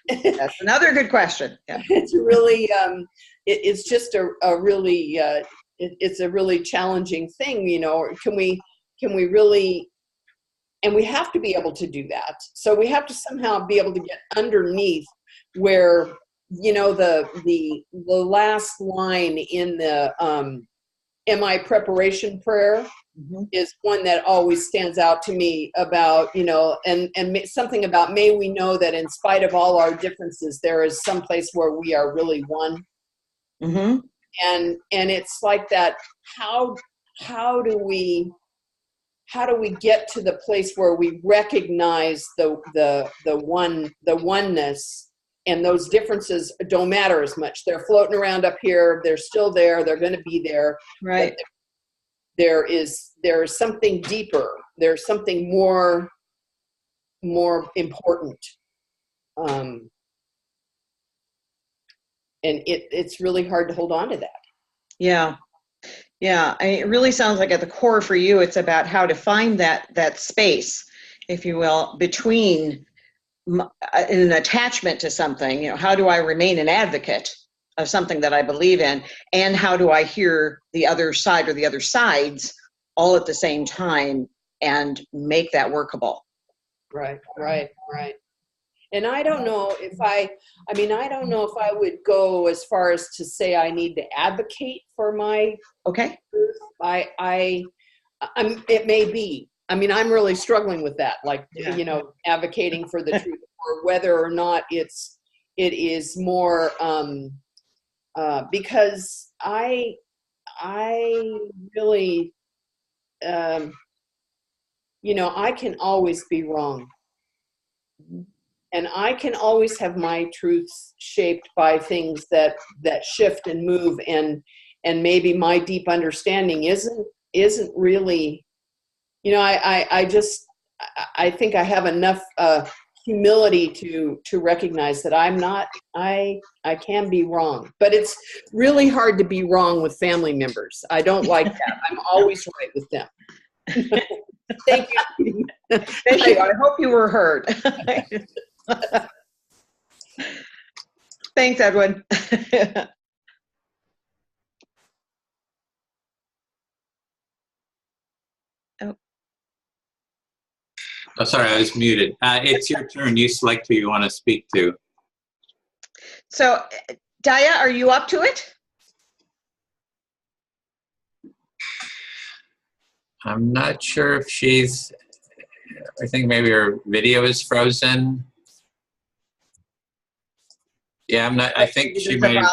That's another good question. Yeah. It's really, it's just a really, it's a really challenging thing, you know. Can we really, and we have to be able to do that. So we have to somehow be able to get underneath where, you know, the last line in the MI preparation prayer is one that always stands out to me about, you know, and something about, may we know that in spite of all our differences, there is some place where we are really one. Mm-hmm. And it's like that. How do we get to the place where we recognize the oneness, and those differences don't matter as much? They're floating around up here. They're still there. They're going to be there. Right. There is something deeper. There's something more important. And it's really hard to hold on to that. Yeah. Yeah. It really sounds like at the core for you, it's about how to find that space, if you will, between an attachment to something. You know, how do I remain an advocate of something that I believe in, and how do I hear the other side or the other sides all at the same time and make that workable? Right. And I don't know if I don't know if I would go as far as to say I need to advocate for my truth. It may be. I mean, I'm really struggling with that, like, you know, advocating for the truth, or whether or not it is more, because I really, you know, I can always be wrong. And I can always have my truths shaped by things that shift and move, and maybe my deep understanding isn't really, you know, I think I have enough humility to recognize that I can be wrong. But it's really hard to be wrong with family members. I don't like that. I'm always right with them. Thank you. Thank you. I hope you were heard. Thanks, Edwin. Oh, sorry, I was muted. It's your turn. You select who you want to speak to. So, Daya, are you up to it? I'm not sure if she's, I think maybe her video is frozen. Yeah, I'm not, I think she might have,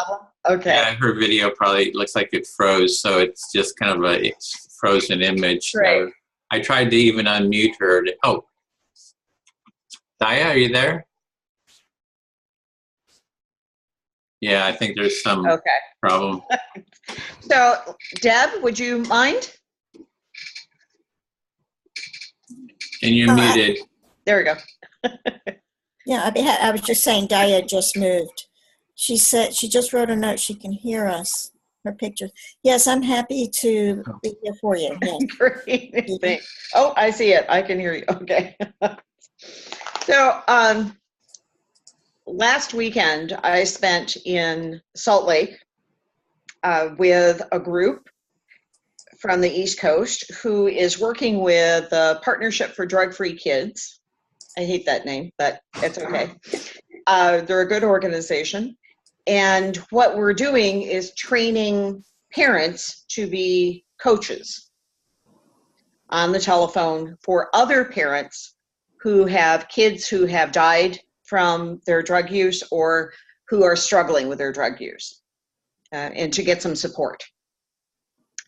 okay. Yeah, her video probably looks like it froze, so it's just kind of a frozen image. Right. So I tried to even unmute her. Oh, Daya, are you there? Yeah, I think there's some problem. So, Deb, would you mind? And you're muted. There we go. Yeah, I was just saying, Daya just moved. She said she just wrote a note. She can hear us. Her picture. Yes, I'm happy to be here for you. Yes. Great. Thanks. Oh, I see it. I can hear you. Okay. So, last weekend I spent in Salt Lake with a group from the East Coast who is working with the Partnership for Drug-Free Kids. I hate that name, but it's okay. They're a good organization. And what we're doing is training parents to be coaches on the telephone for other parents who have kids who have died from their drug use or who are struggling with their drug use, and to get some support.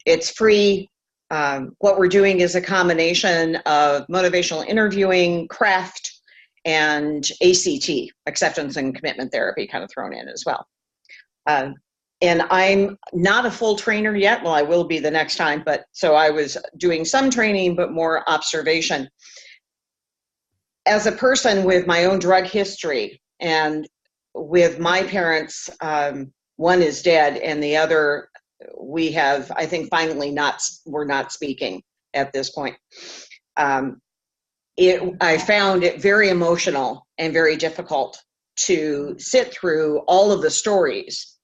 It's free. What we're doing is a combination of motivational interviewing, craft, and ACT, acceptance and commitment therapy, kind of thrown in as well. And I'm not a full trainer yet. Well, I will be the next time, but so I was doing some training, but more observation. As a person with my own drug history, and with my parents, one is dead and the other, we have, I think, finally we're not speaking at this point. I found it very emotional and very difficult to sit through all of the stories,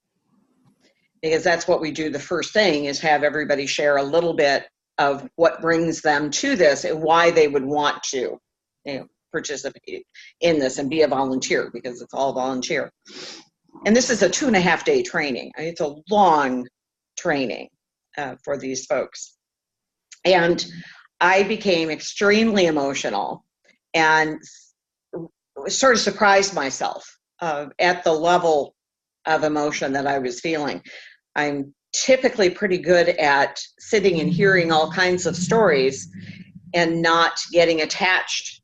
because that's what we do. The first thing is have everybody share a little bit of what brings them to this and why they would want to, participate in this and be a volunteer, because it's all volunteer. And this is a 2.5-day training. I mean, it's a long training for these folks. And I became extremely emotional and sort of surprised myself at the level of emotion that I was feeling. I'm typically pretty good at sitting and hearing all kinds of stories and not getting attached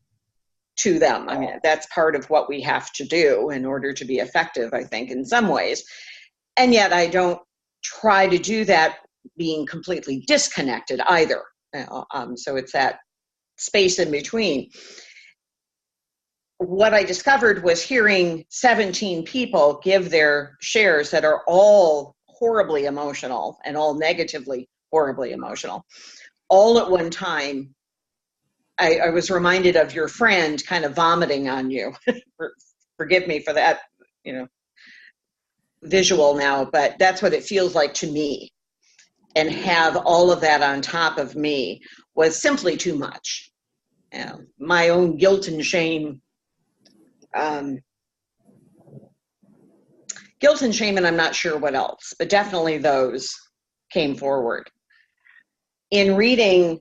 to them. I mean, that's part of what we have to do in order to be effective, I think, in some ways. And yet I don't try to do that being completely disconnected either. So it's that space in between. What I discovered was hearing 17 people give their shares that are all horribly emotional and all negatively horribly emotional, all at one time. I was reminded of your friend kind of vomiting on you. Forgive me for that, visual now, but that's what it feels like to me. And have all of that on top of me was simply too much. My own guilt and shame, and I'm not sure what else, but definitely those came forward. In reading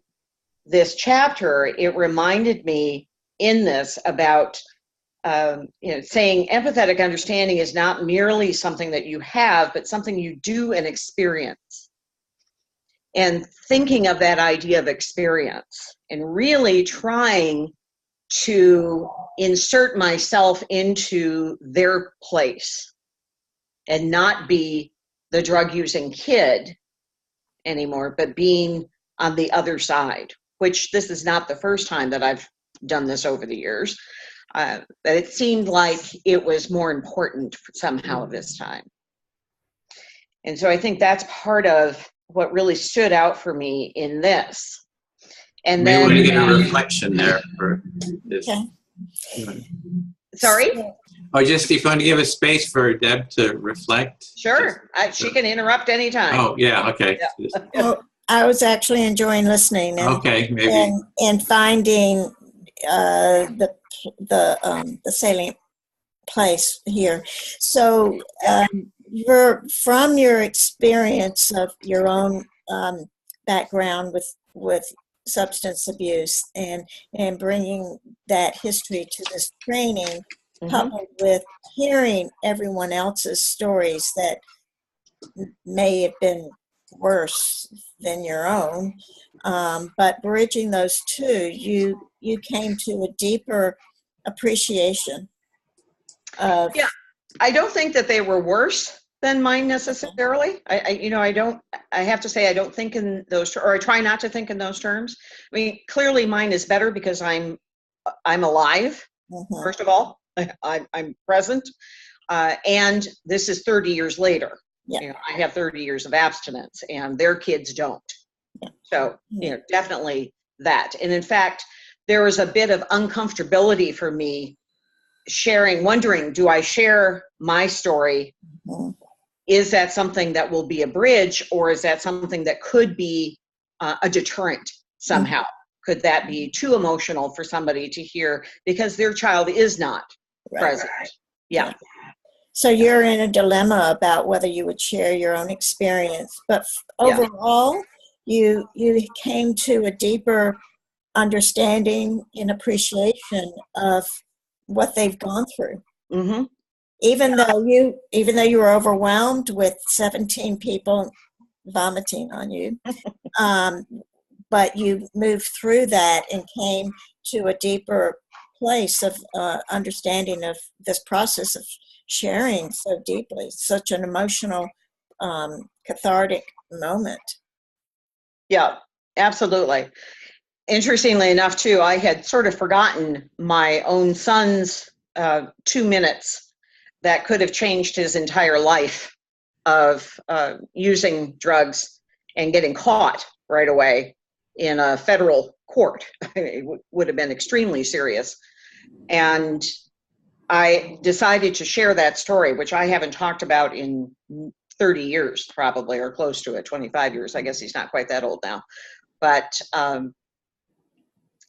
this chapter, it reminded me in this about saying empathetic understanding is not merely something that you have, but something you do and experience. And thinking of that idea of experience and really trying to insert myself into their place and not be the drug-using kid anymore, but being on the other side, which this is not the first time that I've done this over the years. But it seemed like it was more important somehow this time. And so I think that's part of what really stood out for me in this. And Maybe then we get a reflection there for this. Okay. Sorry? Oh, just if you want to give a space for Deb to reflect. Sure. She can interrupt anytime. Oh, yeah, okay. Yeah. Well, I was actually enjoying listening and Okay, maybe. and finding the salient place here. So from your experience of your own background with substance abuse and bringing that history to this training, coupled with hearing everyone else's stories that may have been worse than your own, but bridging those two, you came to a deeper appreciation of. Yeah, I don't think that they were worse than mine necessarily. I have to say I don't think in those, or I try not to think in those terms. I mean, clearly mine is better because I'm alive. First of all, I'm present, and this is 30 years later. Yeah. I have 30 years of abstinence, and their kids don't. Yeah. So definitely that. And in fact, there was a bit of uncomfortability for me wondering, do I share my story? Is that something that will be a bridge, or is that something that could be a deterrent somehow? Could that be too emotional for somebody to hear because their child is not present? Right. Yeah. So you're in a dilemma about whether you would share your own experience, but overall, you came to a deeper understanding and appreciation of what they've gone through. Mm-hmm. Even though you were overwhelmed with 17 people vomiting on you, but you moved through that and came to a deeper place of understanding of this process of sharing so deeply, such an emotional, cathartic moment. Yeah, absolutely. Interestingly enough, too, I had sort of forgotten my own son's 2 minutes that could have changed his entire life of using drugs and getting caught right away in a federal court. It would have been extremely serious. And I decided to share that story, which I haven't talked about in 30 years, probably, or close to it, 25 years. I guess he's not quite that old now. But,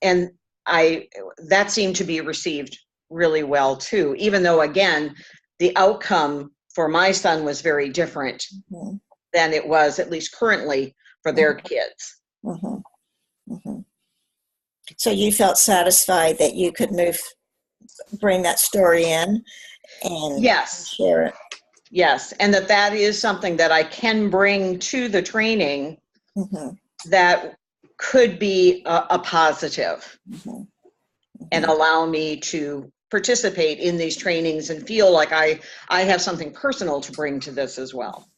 and that seemed to be received really well too, even though, again, the outcome for my son was very different Mm-hmm. than it was, at least currently, for their kids. Mm-hmm. Mm-hmm. So you felt satisfied that you could bring that story in and Yes. share it. Yes, and that is something that I can bring to the training Mm-hmm. that could be a positive Mm-hmm. and allow me to participate in these trainings and feel like I have something personal to bring to this as well.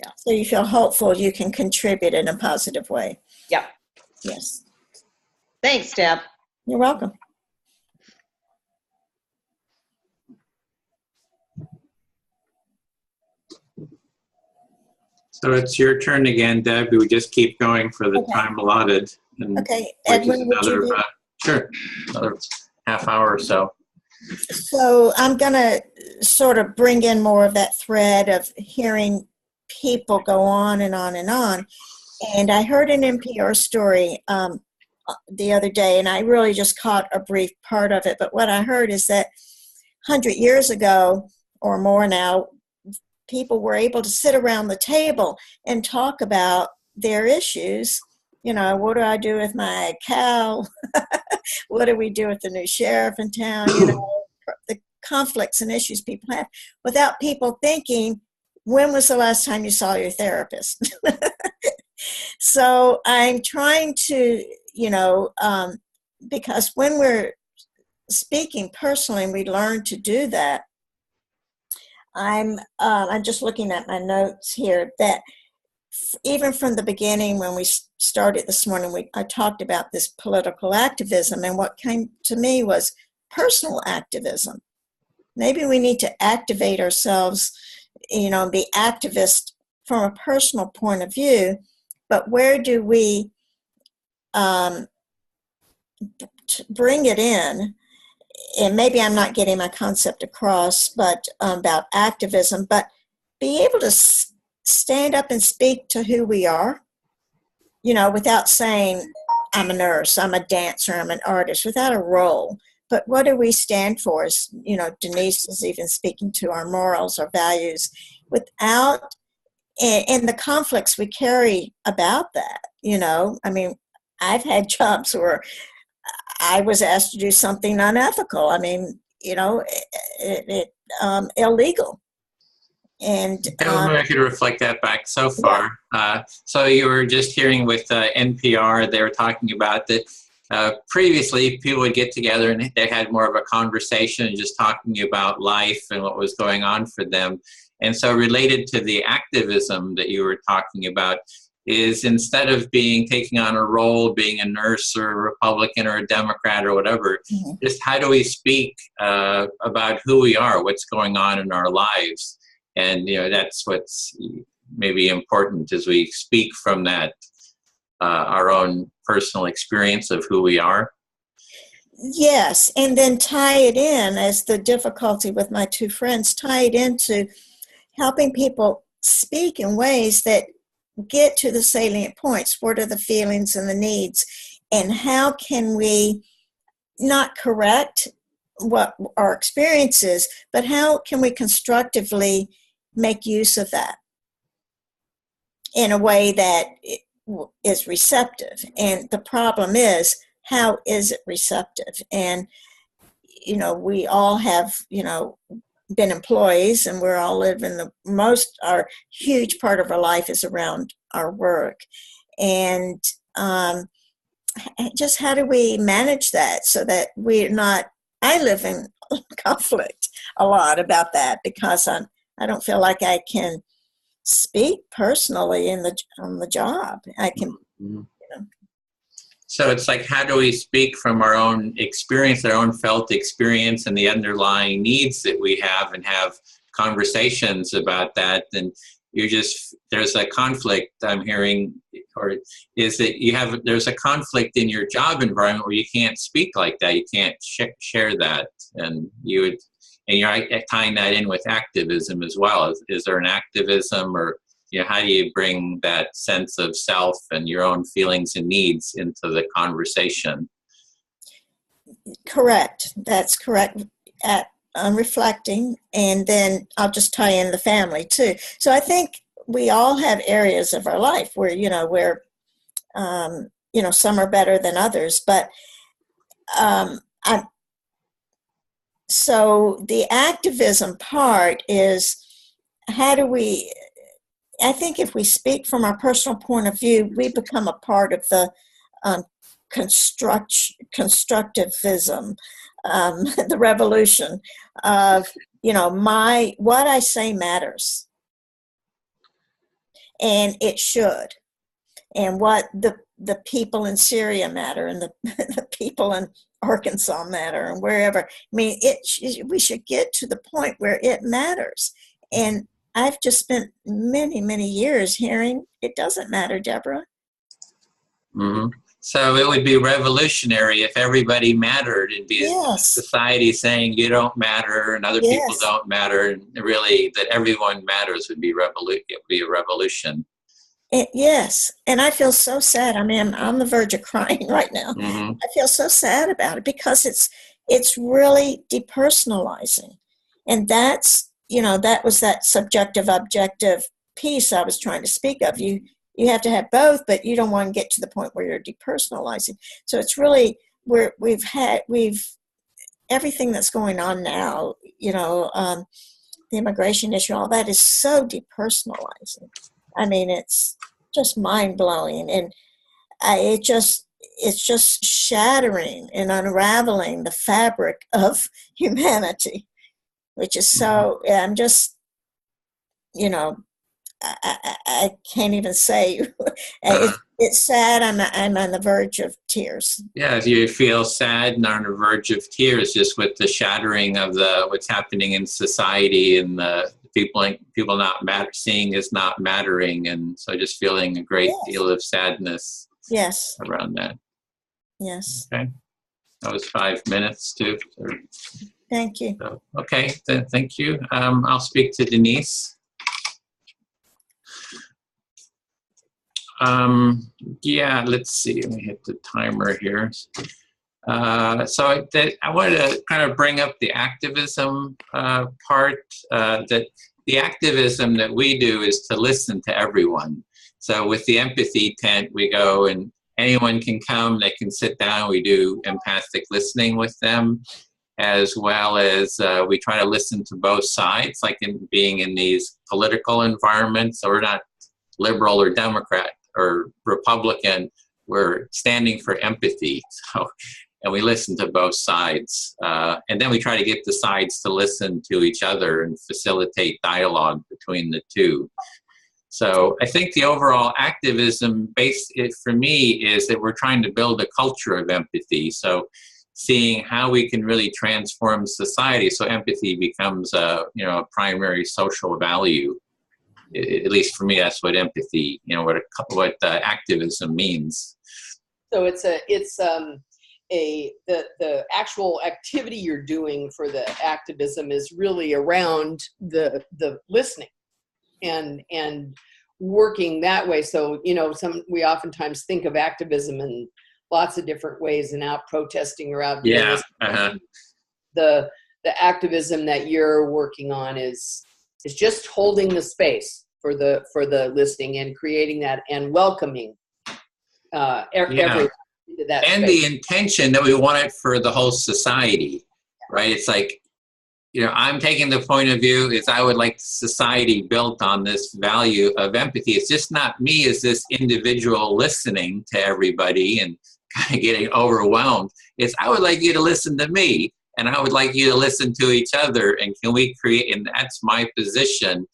Yeah. So you feel hopeful you can contribute in a positive way. Yeah. Yes. Thanks, Deb. You're welcome. So it's your turn again, Deb. We just keep going for the time allotted. And Okay, which is Edwin, would you another, do? sure, another half hour or so. So I'm going to sort of bring in more of that thread of hearing people go on and on and on. And I heard an NPR story the other day, and I really just caught a brief part of it. But what I heard is that 100 years ago or more now, people were able to sit around the table and talk about their issues. You know, what do I do with my cow? What do we do with the new sheriff in town? You know, the conflicts and issues people have without people thinking, when was the last time you saw your therapist? So I'm trying to, you know, because when we're speaking personally, we learn to do that. I'm just looking at my notes here that even from the beginning when we started this morning, I talked about this political activism, and what came to me was personal activism. Maybe we need to activate ourselves, you know, be activists from a personal point of view, but where do we bring it in? And maybe I'm not getting my concept across, but about activism, but be able to stand up and speak to who we are, you know, without saying, I'm a nurse, I'm a dancer, I'm an artist, without a role. But what do we stand for? As, you know, Denise is even speaking to our morals, our values, without, and the conflicts we carry about that, you know. I mean, I've had jobs where I was asked to do something unethical. I mean, you know, illegal. And I could reflect that back so far. Yeah. So you were just hearing with NPR, they were talking about that previously people would get together and they had more of a conversation and just talking about life and what was going on for them. And so related to the activism that you were talking about is instead of taking on a role, being a nurse or a Republican or a Democrat or whatever, just how do we speak about who we are, what's going on in our lives? And, you know, that's what's maybe important as we speak from that, our own personal experience of who we are. Yes, and then tie it in, as the difficulty with my two friends, tie it into helping people speak in ways that get to the salient points. What are the feelings and the needs? And how can we not correct what our experience is, but how can we constructively make use of that in a way that is receptive? And the problem is, how is it receptive? And, you know, we all have, you know, been employees, and we're all living our huge part of our life is around our work. And just how do we manage that so that we're not, I live in conflict a lot about that because I don't feel like I can speak personally on the job. I can, you know. So it's like, how do we speak from our own experience, our own felt experience, and the underlying needs that we have, and have conversations about that? And there's a conflict I'm hearing, or is that there's a conflict in your job environment where you can't speak like that, you can't share that, and you would And you're tying that in with activism as well. Is there an activism, or how do you bring that sense of self and your own feelings and needs into the conversation? Correct. That's correct. I'm reflecting, and then I'll just tie in the family too. So I think we all have areas of our life where some are better than others, but so the activism part is, how do we, I think if we speak from our personal point of view, we become a part of the constructivism, the revolution of, what I say matters. And it should. And what the people in Syria matter, and the people in Arkansas matter, and wherever. I mean, we should get to the point where it matters. And I've just spent many, many years hearing it doesn't matter, Deborah. Mm-hmm. So it would be revolutionary if everybody mattered. It'd be a society saying you don't matter and other people don't matter, and really that everyone matters would be it would be a revolution. Yes, and I feel so sad. I mean, I'm on the verge of crying right now. Mm-hmm. I feel so sad about it because it's really depersonalizing, and that's that was that subjective objective piece I was trying to speak of. You have to have both, but you don't want to get to the point where you're depersonalizing. So it's really we've everything that's going on now. The immigration issue, all that is so depersonalizing. I mean, it's just mind-blowing, and it's just shattering and unraveling the fabric of humanity, which is so, I'm just, I can't even say. It's sad. I'm on the verge of tears. Yeah, you feel sad and on the verge of tears just with the shattering of what's happening in society, and the people not seeing as not mattering, and so just feeling a great deal of sadness. Yes. Around that. Yes. Okay, that was 5 minutes too. Thank you. So, okay, then thank you. I'll speak to Denise. Let's see. Let me hit the timer here. So I wanted to kind of bring up the activism part. That the activism that we do is to listen to everyone. So with the empathy tent, we go and anyone can come. They can sit down. We do empathic listening with them, as well as we try to listen to both sides. Like in being in these political environments, so we're not liberal or Democrat or Republican, we're standing for empathy. And we listen to both sides. And then we try to get the sides to listen to each other and facilitate dialogue between the two. So I think the overall activism for me is that we're trying to build a culture of empathy. So seeing how we can really transform society so empathy becomes a primary social value. At least for me, that's what empathy, what activism means. So the actual activity you're doing for the activism is really around the listening and working that way. So we oftentimes think of activism in lots of different ways, and out protesting or out doing this. The activism that you're working on is just holding the space for the listening and creating that and welcoming everyone into that and space. The intention that we want it for the whole society, right? It's like, I'm taking the point of view is I would like society built on this value of empathy. It's just not me as this individual listening to everybody and kind of getting overwhelmed. It's I would like you to listen to me, and I would like you to listen to each other, and can we create, and that's my position.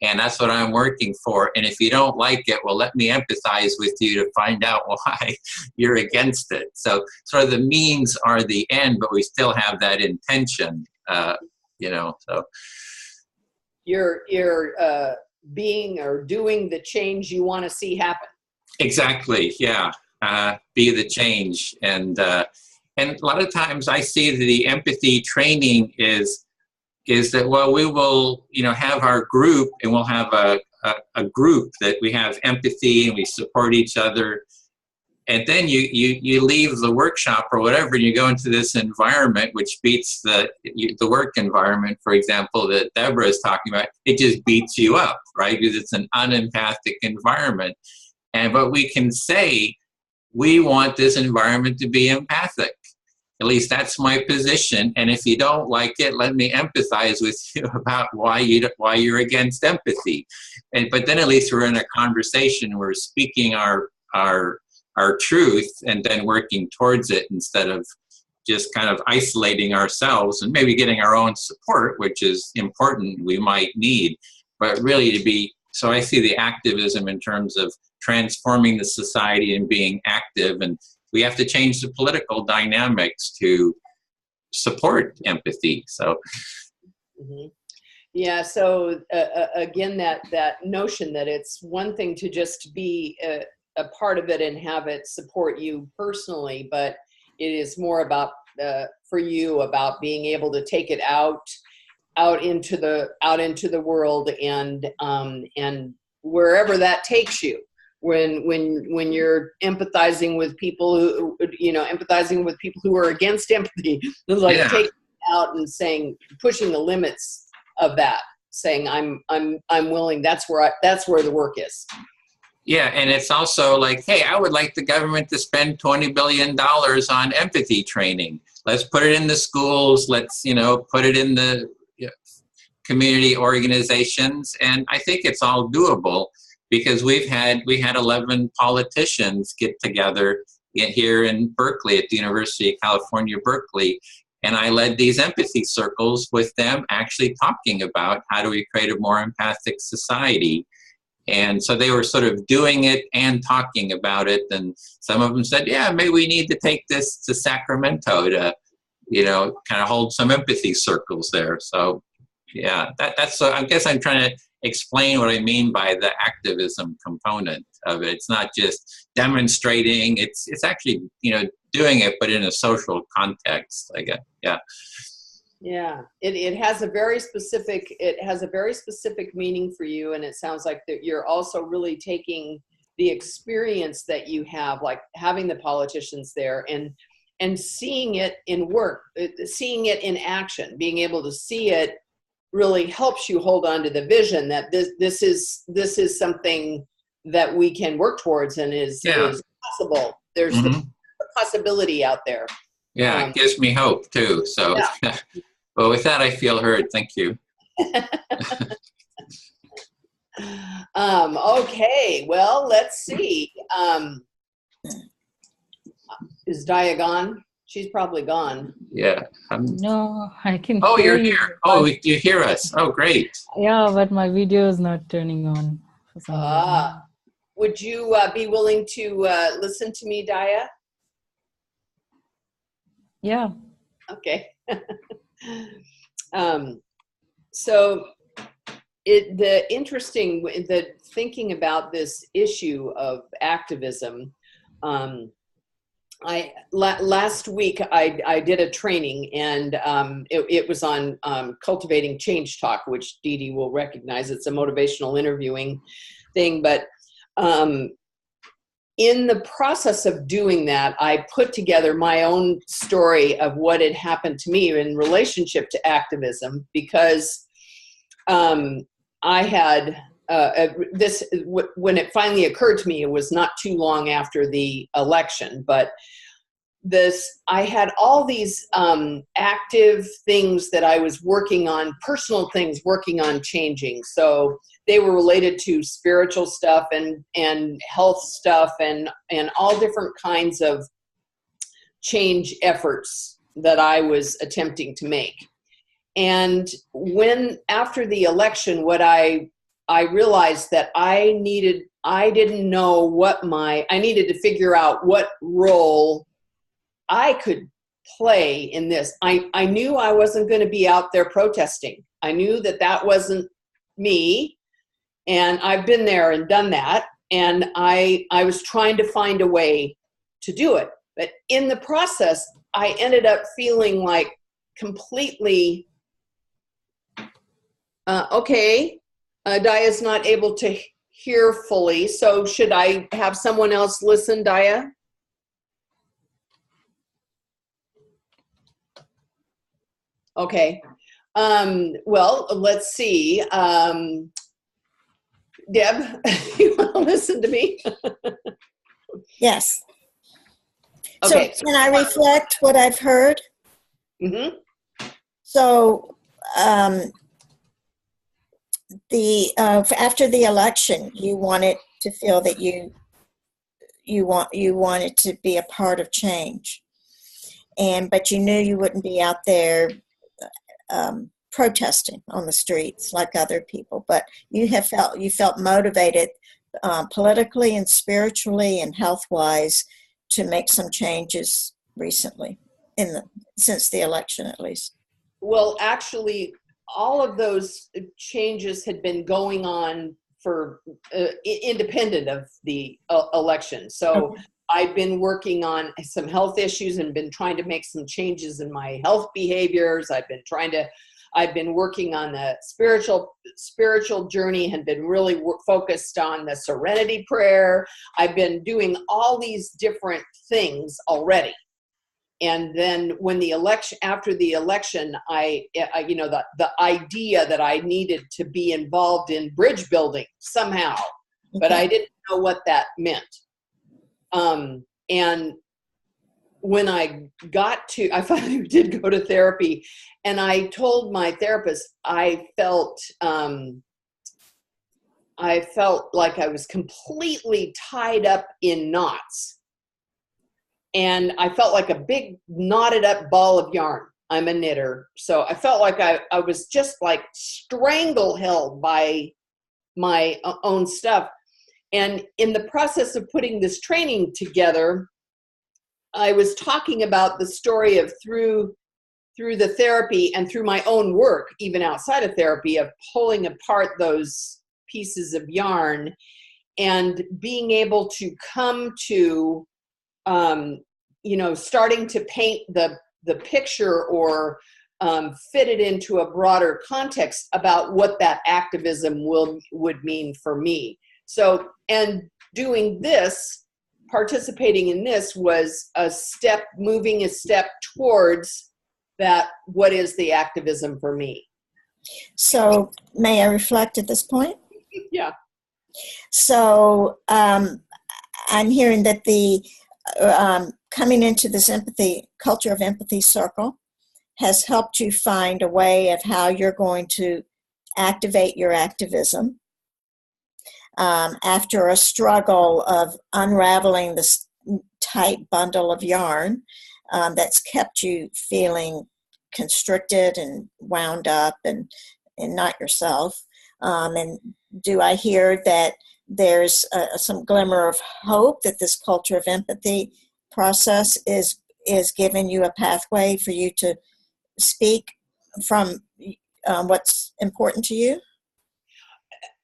And that's what I'm working for. And if you don't like it, well, let me empathize with you to find out why you're against it. So sort of the means are the end, but we still have that intention, so. You're being or doing the change you want to see happen. Exactly, yeah. Be the change. And a lot of times I see that the empathy training is is that, well, we will, have our group, and we'll have a group that we have empathy and we support each other. And then you leave the workshop or whatever, and you go into this environment which beats the work environment, for example, that Debra is talking about. It just beats you up, right? Because it's an unempathic environment. But we can say, we want this environment to be empathic. At least that's my position. And if you don't like it, let me empathize with you about why you're against empathy. But then at least we're in a conversation. We're speaking our truth and then working towards it, instead of just kind of isolating ourselves and maybe getting our own support, which is important, we might need. But really so I see the activism in terms of transforming the society and being active, and we have to change the political dynamics to support empathy. So, yeah. So again, that notion that it's one thing to just be a part of it and have it support you personally, but it is more about for you about being able to take it out into the world and wherever that takes you. When you're empathizing with people who are against empathy, like taking it out and saying, pushing the limits of that, saying I'm willing. That's where the work is. Yeah, and it's also like, hey, I would like the government to spend $20 billion on empathy training. Let's put it in the schools. Let's put it in the community organizations, and I think it's all doable. Because we had 11 politicians get together here in Berkeley at the University of California, Berkeley, and I led these empathy circles with them, actually talking about how do we create a more empathic society. And so they were sort of doing it and talking about it, and some of them said, yeah, maybe we need to take this to Sacramento to, kind of hold some empathy circles there. So yeah, that's I guess I'm trying to explain what I mean by the activism component of it. It's not just demonstrating, it's actually, doing it, but in a social context, I guess. Yeah. Yeah. It has a very specific meaning for you. And it sounds like that you're also really taking the experience that you have, like having the politicians there and seeing it in work, seeing it in action, being able to see it really helps you hold on to the vision that this is something that we can work towards and is possible. There's the possibility out there. Yeah, it gives me hope too. So, well, with that, I feel heard. Thank you. Okay, well, let's see. Is Daya gone? She's probably gone. Yeah. No, I can. Oh, hear you're here. Oh, you hear us. Oh, great. Yeah, but my video is not turning on for some reason. Would you be willing to listen to me, Daya? Yeah. Okay. So the thinking about this issue of activism, last week I did a training, and it was on cultivating change talk, which Didi will recognize. It's a motivational interviewing thing, but in the process of doing that, I put together my own story of what had happened to me in relationship to activism, because I had when it finally occurred to me, it was not too long after the election, but I had all these active things that I was working on, personal things, working on changing. So they were related to spiritual stuff and health stuff and all different kinds of change efforts that I was attempting to make. And after the election, what I realized that I needed to figure out what role I could play in this. I knew I wasn't going to be out there protesting. I knew that wasn't me. And I've been there and done that. And I was trying to find a way to do it. But in the process, I ended up feeling like completely Okay, Daya's not able to hear fully, so should I have someone else listen, Daya? Okay. Well, let's see. Deb, you want to listen to me? Yes. Okay. So can I reflect what I've heard? Mm-hmm. So after the election, you wanted to feel that you wanted to be a part of change, but you knew you wouldn't be out there protesting on the streets like other people. But you felt motivated politically and spiritually and health-wise to make some changes recently, since the election at least. Well, actually, all of those changes had been going on for independent of the election. So Okay. I've been working on some health issues and been trying to make some changes in my health behaviors. I've been working on the spiritual journey, and been really focused on the serenity prayer. I've been doing all these different things already. And then when after the election, the idea that I needed to be involved in bridge building somehow, but I didn't know what that meant. And when I finally did go to therapy, and I told my therapist, I felt like I was completely tied up in knots. And I felt like a big knotted up ball of yarn. I'm a knitter. So I felt like I was just like strangle-held by my own stuff. And in the process of putting this training together, I was talking about the story of through the therapy and through my own work, even outside of therapy, of pulling apart those pieces of yarn and being able to come to starting to paint the picture or fit it into a broader context about what that activism would mean for me. So, and doing this, participating in this was moving a step towards that, what is the activism for me? So may I reflect at this point? Yeah. So I'm hearing that the coming into this culture of empathy circle has helped you find a way of how you're going to activate your activism after a struggle of unraveling this tight bundle of yarn that's kept you feeling constricted and wound up and not yourself. And do I hear that there's some glimmer of hope that this culture of empathy process is giving you a pathway for you to speak from what's important to you?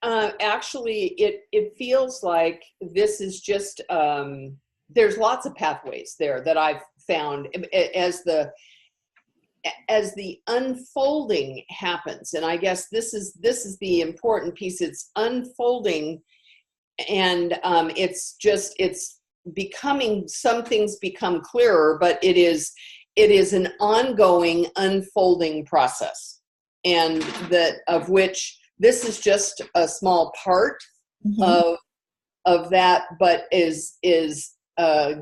Actually, it feels like this is just, there's lots of pathways there that I've found as the unfolding happens. And I guess this is the important piece. It's unfolding, and it's becoming, some things become clearer, but it is an ongoing unfolding process, and of which this is just a small part of that, but is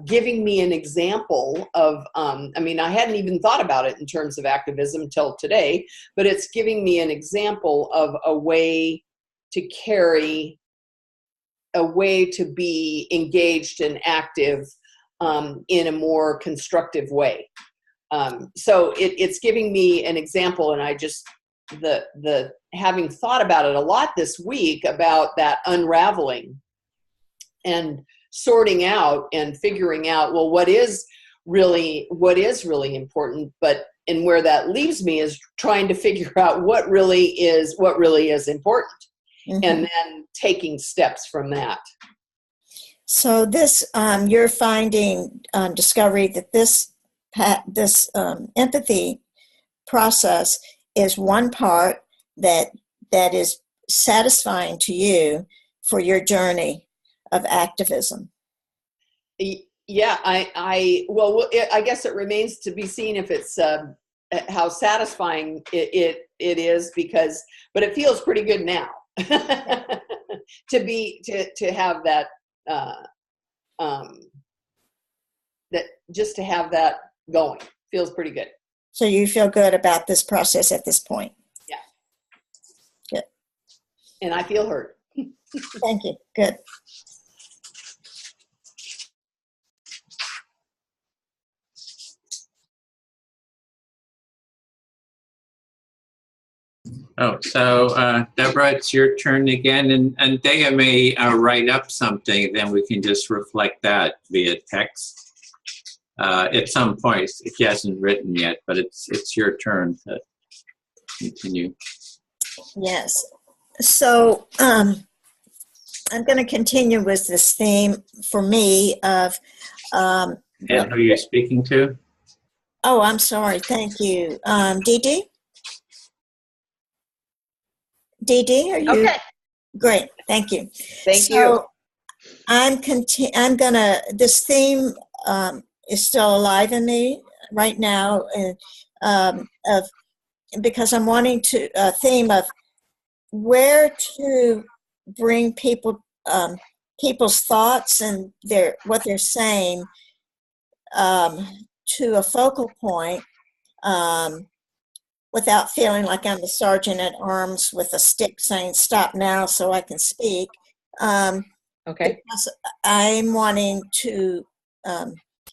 giving me an example of, I hadn't even thought about it in terms of activism till today, but it's giving me an example of a way to carry, a way to be engaged and active in a more constructive way. So it's giving me an example, and I just, the having thought about it a lot this week about that unraveling and sorting out and figuring out, well, what is really important, and where that leaves me is trying to figure out what really is important, and then taking steps from that. So this, you're finding discovery that this empathy process is one part that that is satisfying to you for your journey of activism? Yeah, I guess it remains to be seen if it's how satisfying it is, but it feels pretty good now to have that just to have that going feels pretty good. So you feel good about this process at this point? Yeah. Good. And I feel heard. Thank you. Good. Oh, so Deborah, it's your turn again, and Dea may write up something, then we can just reflect that via text at some point if he hasn't written yet, but it's your turn to continue. Yes. So I'm going to continue with this theme for me of... and who you're speaking to? Oh, I'm sorry. Thank you. Didi? Didi, are you? Okay. Great. Thank you. Thank you. I'm gonna, this theme is still alive in me right now, and because I'm wanting to, a theme of where to bring people's thoughts and what they're saying to a focal point, without feeling like I'm the sergeant at arms with a stick saying, stop now so I can speak. Okay. Because I'm wanting to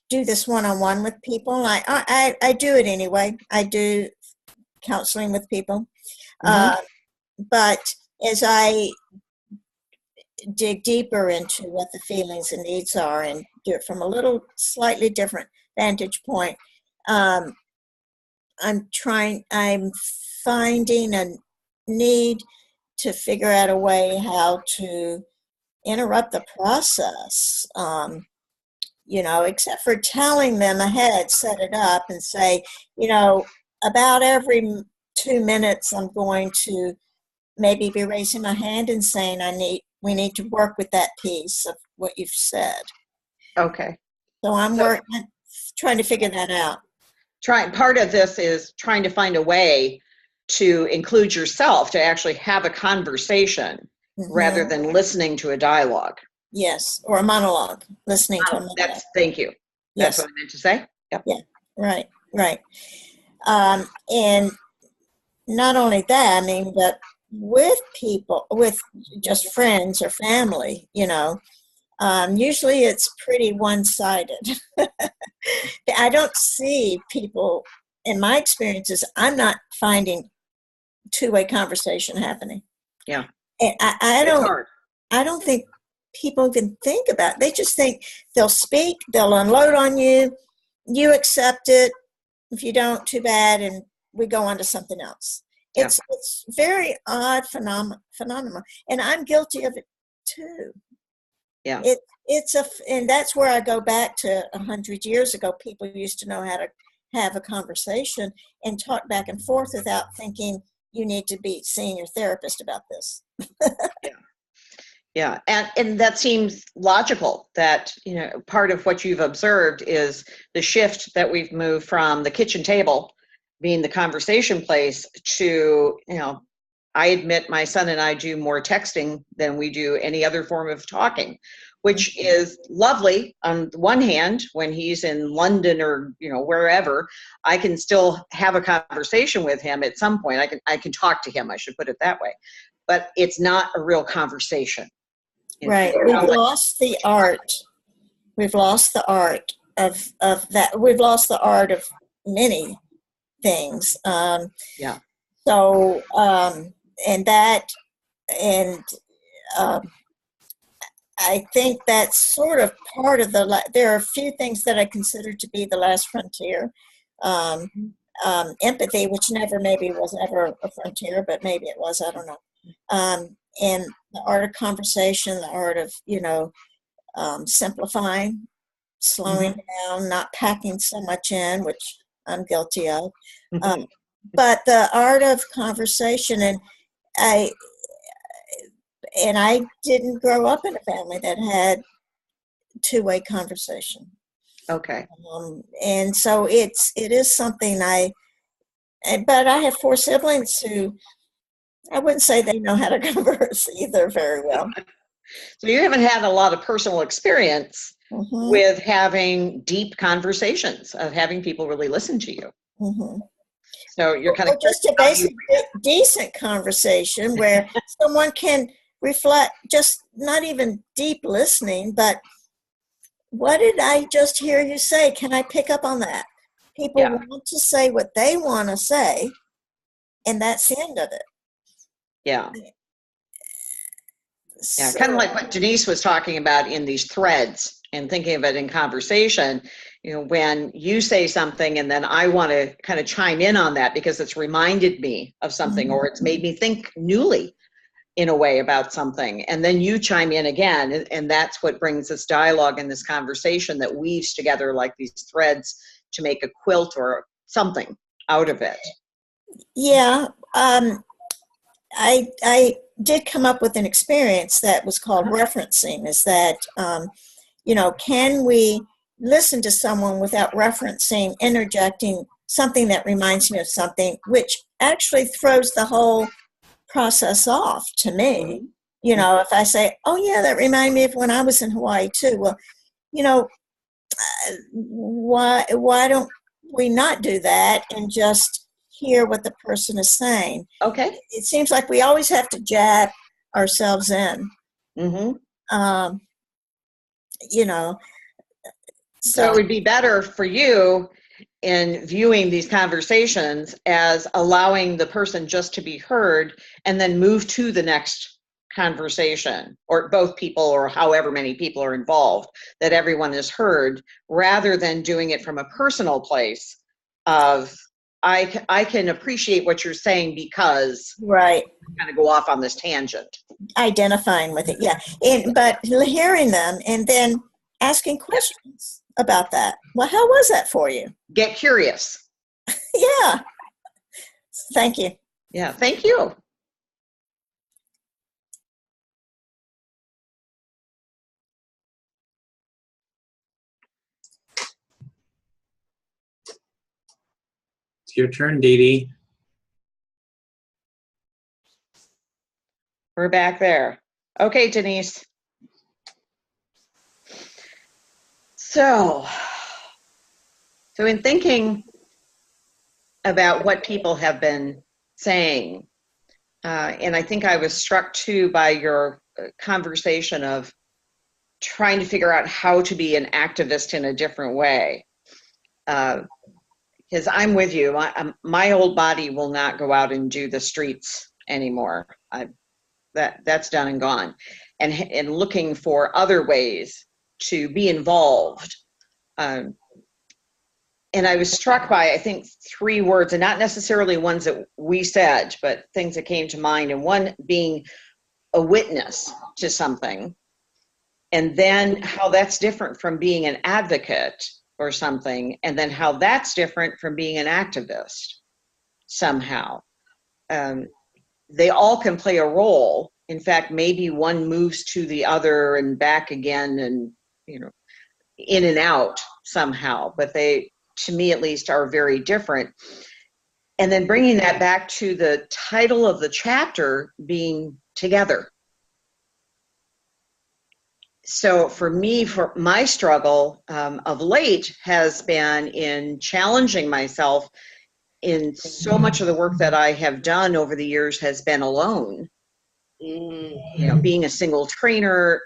do this one-on-one with people. I do it anyway. I do counseling with people. But as I dig deeper into what the feelings and needs are and do it from a little slightly different vantage point, I'm finding a need to figure out a way how to interrupt the process, except for telling them ahead, set it up and say, about every 2 minutes, I'm going to maybe be raising my hand and saying, we need to work with that piece of what you've said. Okay. So I'm trying to figure that out. Part of this is trying to find a way to include yourself, to actually have a conversation rather than listening to a dialogue. Yes, or a monologue, listening to a monologue. Thank you. Yes. That's what I meant to say. Yep. Yeah, right. And not only that, but with people, with just friends or family, usually it's pretty one-sided. I don't see people, in my experiences, I'm not finding two-way conversation happening. Yeah. And I don't think people even think about it. They just think they'll speak, they'll unload on you, you accept it. If you don't, too bad, and we go on to something else. Yeah. It's very odd phenomenon, and I'm guilty of it too. Yeah. And that's where I go back to 100 years ago. People used to know how to have a conversation and talk back and forth without thinking you need to be seeing your therapist about this. Yeah. And that seems logical that, part of what you've observed is the shift that we've moved from the kitchen table being the conversation place to, I admit my son and I do more texting than we do any other form of talking, which is lovely. On the one hand, when he's in London or, wherever, I can still have a conversation with him at some point. I can talk to him, I should put it that way. But it's not a real conversation. Right. We've lost the art. We've lost the art of that. We've lost the art of many things. Yeah. So, I think that's sort of part of there are a few things that I consider to be the last frontier. Empathy, which maybe was ever a frontier, but maybe it was, I don't know. And the art of conversation, the art of, simplifying, slowing down, not packing so much in, which I'm guilty of. But the art of conversation, and I didn't grow up in a family that had two-way conversation. Okay. And so it is something but I have 4 siblings who, I wouldn't say they know how to converse either very well. So you haven't had a lot of personal experience with having deep conversations, of having people really listen to you. So you're kind of just a basic, decent conversation where someone can reflect, just not even deep listening, but what did I just hear you say? Can I pick up on that? People want to say what they want to say, and that's the end of it. Yeah. Yeah, kind of like what Denise was talking about in these threads and thinking of it in conversation. You know, when you say something and then I want to kind of chime in on that because it's reminded me of something or it's made me think newly in a way about something. And then you chime in again, and that's what brings this dialogue and this conversation that weaves together like these threads to make a quilt or something out of it. Yeah. I did come up with an experience that was called referencing, is that, you know, can we listen to someone without referencing, interjecting something that reminds me of something, which actually throws the whole process off to me. You know, if I say, oh yeah, that reminded me of when I was in Hawaii too. Well, you know, why don't we not do that and just hear what the person is saying? Okay. It seems like we always have to jab ourselves in. You know, so it would be better for you in viewing these conversations as allowing the person just to be heard and then move to the next conversation, or both people or however many people are involved, that everyone is heard, rather than doing it from a personal place of I can appreciate what you're saying because right, kind of go off on this tangent, identifying with it. Yeah. But hearing them and then asking questions about that. Well, how was that for you? Get curious. Yeah. Thank you. Yeah, thank you. It's your turn, Didi. We're back there. Okay, Denise. So in thinking about what people have been saying, and I think I was struck too by your conversation of trying to figure out how to be an activist in a different way. Because I'm with you, my old body will not go out and do the streets anymore. That's done and gone. And looking for other ways to be involved. And I was struck by, I think, 3 words, and not necessarily ones that we said, but things that came to mind. And one being a witness to something. And then how that's different from being an advocate or something. And then how that's different from being an activist somehow. They all can play a role. In fact, maybe one moves to the other and back again and, you know, in and out somehow, but they, to me at least, are very different. And then bringing that back to the title of the chapter being together. So for me, for my struggle of late has been in challenging myself in so much of the work that I have done over the years has been alone. You know, being a single trainer,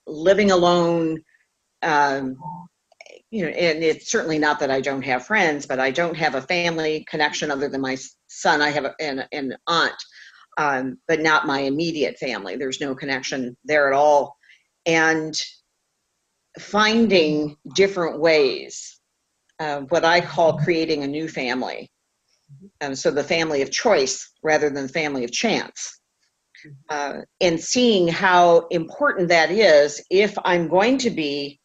living alone, you know, and it's certainly not that I don't have friends, but I don't have a family connection other than my son. I have an aunt, but not my immediate family. There's no connection there at all. And finding different ways, what I call creating a new family. So the family of choice rather than the family of chance. And seeing how important that is if I'm going to be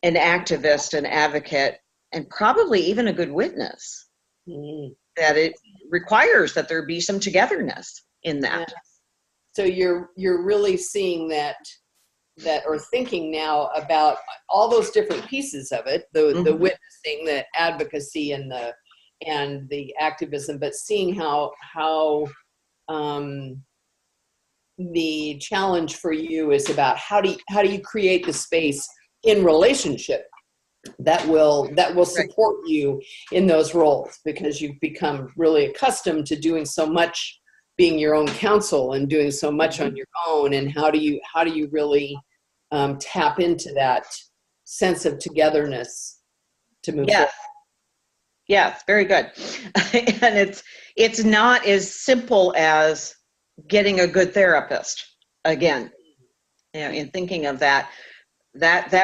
an activist, an advocate, and probably even a good witness, that it requires that there be some togetherness. in that. So you're really seeing that or thinking now about all those different pieces of it, the witnessing, the advocacy, and the activism, but seeing how the challenge for you is about how do you create the space in relationship that will support you in those roles, because you've become really accustomed to doing so much, being your own counsel and doing so much on your own. And how do you really tap into that sense of togetherness to move forward? Yes, very good. And it's not as simple as getting a good therapist. Again, in thinking of that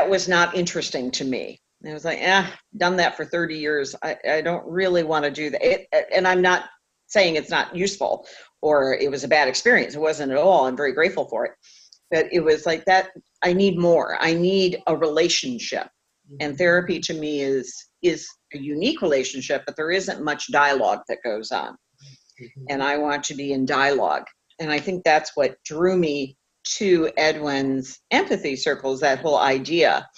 was not interesting to me. It was like, done that for 30 years. I don't really want to do that. And I'm not saying it's not useful or it was a bad experience. It wasn't at all. I'm very grateful for it. But it was like that, I need more. I need a relationship. And therapy to me is a unique relationship, but there isn't much dialogue that goes on. And I want to be in dialogue. And I think that's what drew me to Edwin's empathy circles, that whole idea,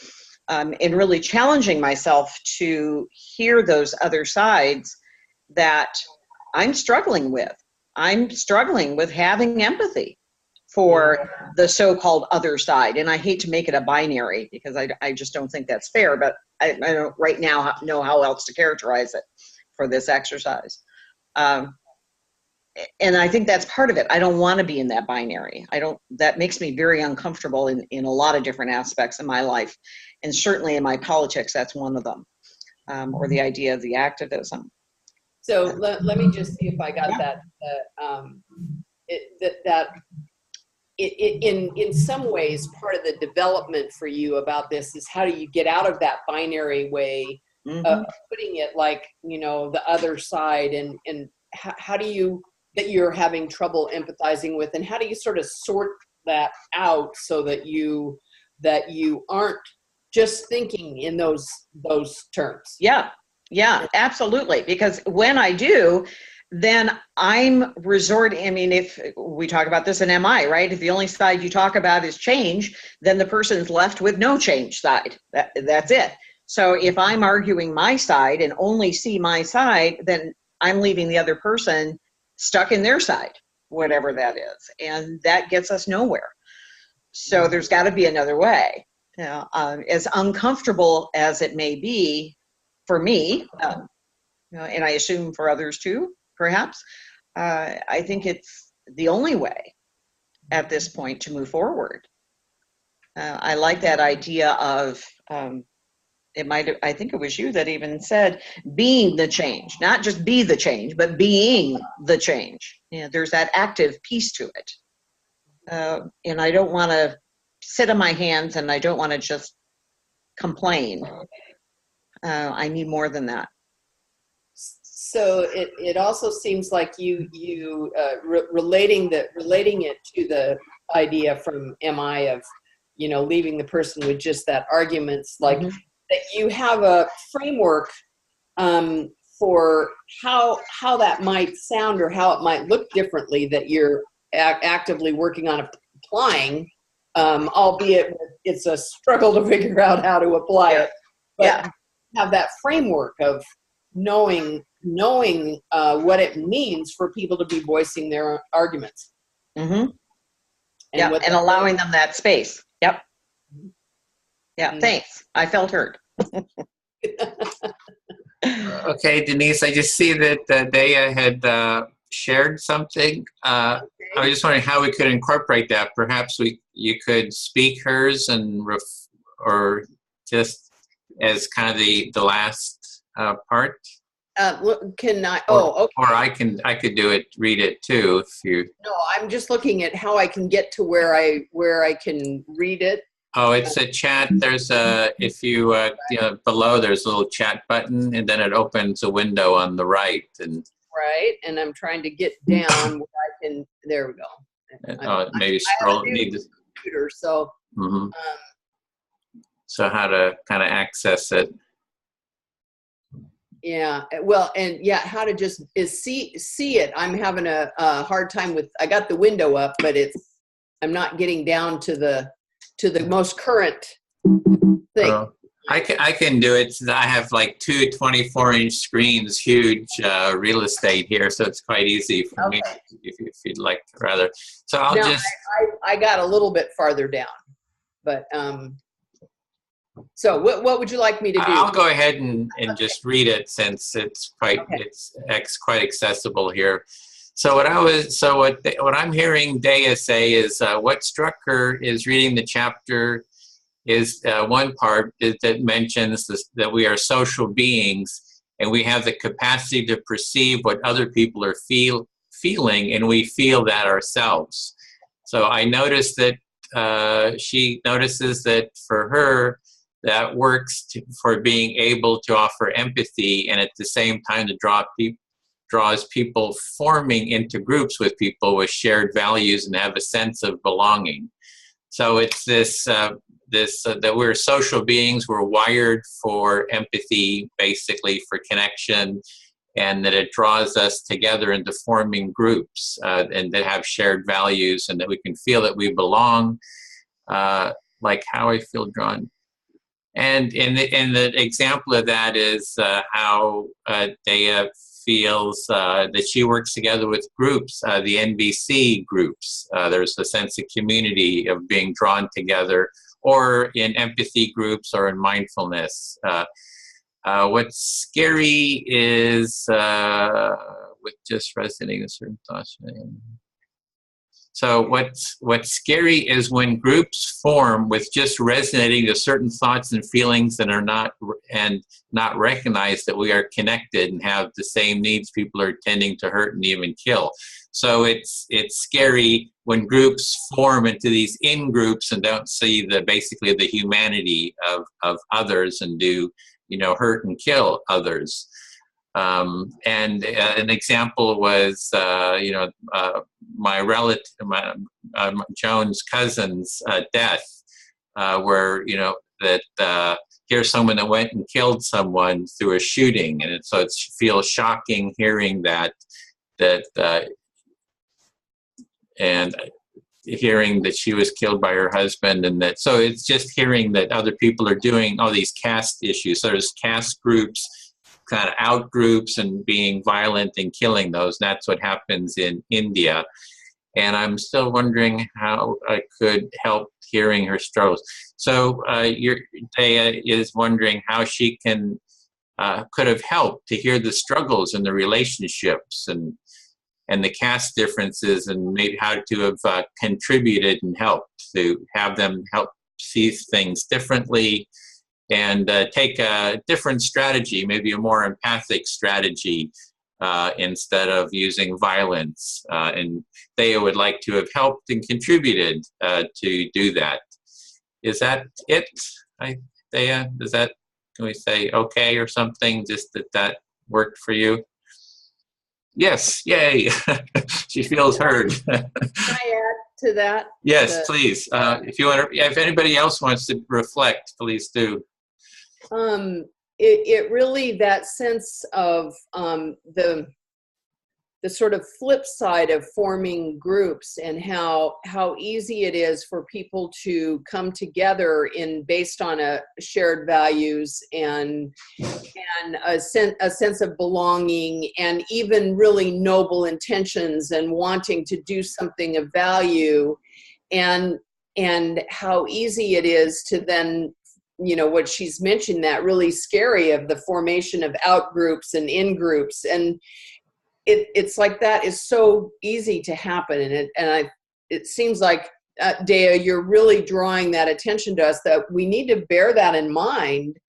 and really challenging myself to hear those other sides that I'm struggling with. I'm struggling with having empathy for the so-called other side. And I hate to make it a binary, because I just don't think that's fair, but I don't right now know how else to characterize it for this exercise. And I think that's part of it. I don't want to be in that binary. That makes me very uncomfortable in a lot of different aspects of my life. And certainly in my politics, that's one of them, or the idea of the activism. So let me just see if I got that. In some ways, part of the development for you about this is how do you get out of that binary way of putting it like, the other side, and how do you, that you're having trouble empathizing with, and how do you sort of sort that out so that you aren't just thinking in those terms? Yeah, absolutely. Because when I do, then I'm resorting, if we talk about this in MI, right? If the only side you talk about is change, then the person's left with no change side. That's it. So if I'm arguing my side and only see my side, then I'm leaving the other person stuck in their side, whatever that is. And that gets us nowhere. So there's got to be another way. As uncomfortable as it may be for me, and I assume for others too, perhaps, I think it's the only way at this point to move forward. I like that idea of, I think it was you that even said, being the change, not just be the change, but being the change. There's that active piece to it. And I don't want to sit on my hands, and I don't want to just complain. I need more than that. So it also seems like you relating it to the idea from MI of, leaving the person with just that arguments, like that you have a framework for how that might sound or how it might look differently that you're actively working on applying, albeit it's a struggle to figure out how to apply it. But have that framework of knowing what it means for people to be voicing their arguments. And allowing them that space. Thanks. I felt heard. Okay, Denise, I just see that Daya had shared something. I was just wondering how we could incorporate that. Perhaps you could speak hers or just as kind of the last part. Can I? Okay. Or I could do it. Read it too, if you. No, I'm just looking at how I can get to where I can read it. Oh, it's a chat. There's if you below, there's a little chat button, and then it opens a window on the right. And I'm trying to get down where I can. There we go. Maybe scroll. Need the computer. So. So how to kind of access it? Yeah, well, and yeah, how to just see it. I'm having a hard time with. I got the window up, but I'm not getting down to the most current thing. Oh, I can do it. I have like two 24-inch screens, huge real estate here, so it's quite easy for me if you'd like rather. So I'll No, just. I got a little bit farther down, but so what would you like me to do? I'll go ahead and just read it since it's quite quite accessible here. So what I'm hearing Dea say is what struck her is reading the chapter is one part that mentions that we are social beings and we have the capacity to perceive what other people are feeling, and we feel that ourselves. So I noticed that she notices that for her, that works for being able to offer empathy, and at the same time to draws people forming into groups with people with shared values and have a sense of belonging. So it's this that we're social beings, we're wired for empathy, basically for connection, and that it draws us together into forming groups and that have shared values, and that we can feel that we belong, like how I feel drawn. And in the example of that is how Dea feels that she works together with groups, the NBC groups. There's a sense of community, of being drawn together, or in empathy groups or in mindfulness. What's scary is with just resonating with certain thoughts. So what's scary is when groups form with just resonating to certain thoughts and feelings and are not recognize that we are connected and have the same needs. People are tending to hurt and even kill. So it's scary when groups form into these in-groups and don't see basically the humanity of others and do hurt and kill others. And an example was, my relative, Joan's cousin's death, where, here's someone that went and killed someone through a shooting. And so it feels shocking hearing that, and hearing that she was killed by her husband, and that, so it's just hearing that other people are doing all these caste issues. So there's caste groups, kind of out groups, and being violent and killing those. And that's what happens in India. And I'm still wondering how I could help hearing her struggles. So Dea is wondering how she could have helped to hear the struggles and the relationships and the caste differences, and maybe how to have contributed and helped to have them help see things differently, and take a different strategy, maybe a more empathic strategy, instead of using violence. And Dea would like to have helped and contributed to do that. Is that it, Dea? Can we say okay or something, just that worked for you? Yes, yay. She feels heard. Can I add to that? Yes, please. If anybody else wants to reflect, please do. It really, that sense of the sort of flip side of forming groups, and how easy it is for people to come together based on a shared values and a sense of belonging, and even really noble intentions and wanting to do something of value, and how easy it is to then, what she's mentioned, that really scary of the formation of out groups and in groups, and it's like that is so easy to happen. And it seems like, Dea, you're really drawing that attention to us, that we need to bear that in mind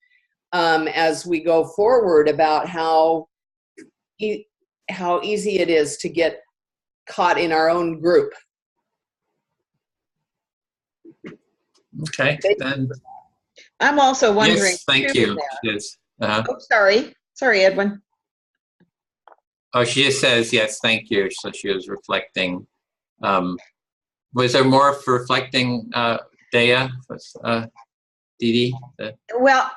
as we go forward, about how easy it is to get caught in our own group. Okay, then. I'm also wondering. Yes, thank you. Yes. Oh, sorry, Edwin. Oh, she just says yes, thank you. So she was reflecting. Was there more for reflecting, Dea? Didi? Well,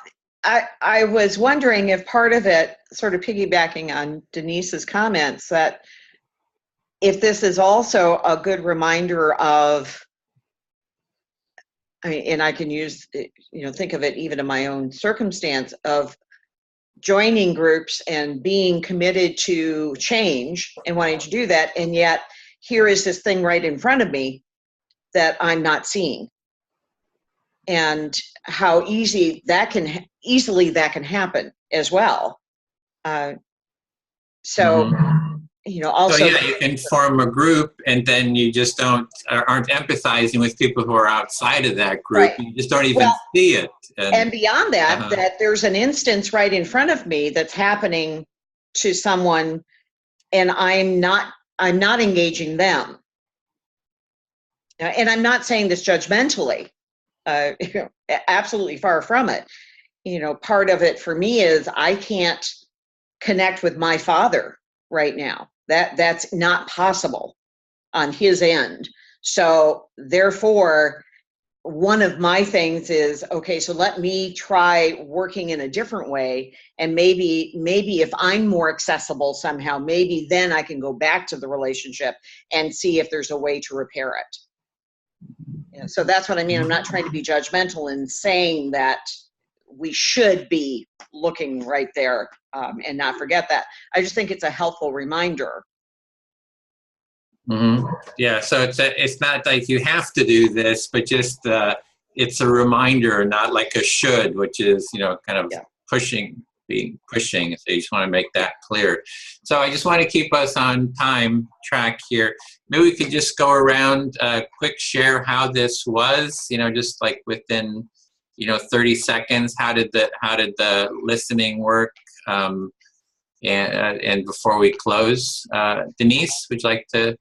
I was wondering if part of it, sort of piggybacking on Denise's comments, that if this is also a good reminder of, I mean, and I can use, think of it even in my own circumstance of joining groups and being committed to change and wanting to do that, and yet here is this thing right in front of me that I'm not seeing, and how easily that can happen as well. So also, so yeah, you can form a group and then you just aren't empathizing with people who are outside of that group. Right. You just don't even see it. And beyond that, that there's an instance right in front of me that's happening to someone, and I'm not engaging them. And I'm not saying this judgmentally, absolutely far from it. Part of it for me is I can't connect with my father right now. That's not possible on his end. So therefore, one of my things is, okay, so let me try working in a different way. And maybe if I'm more accessible somehow, maybe then I can go back to the relationship and see if there's a way to repair it. So that's what I mean. I'm not trying to be judgmental in saying that we should be looking right there and not forget that. I just think it's a helpful reminder. Mm-hmm. Yeah, so it's not like you have to do this, but just it's a reminder, not like a should, which is kind of pushing. So you just want to make that clear. So I just want to keep us on time track here. Maybe we could just go around, quick share how this was. Just like within 30 seconds. How did the listening work? And before we close, Denise, would you like to?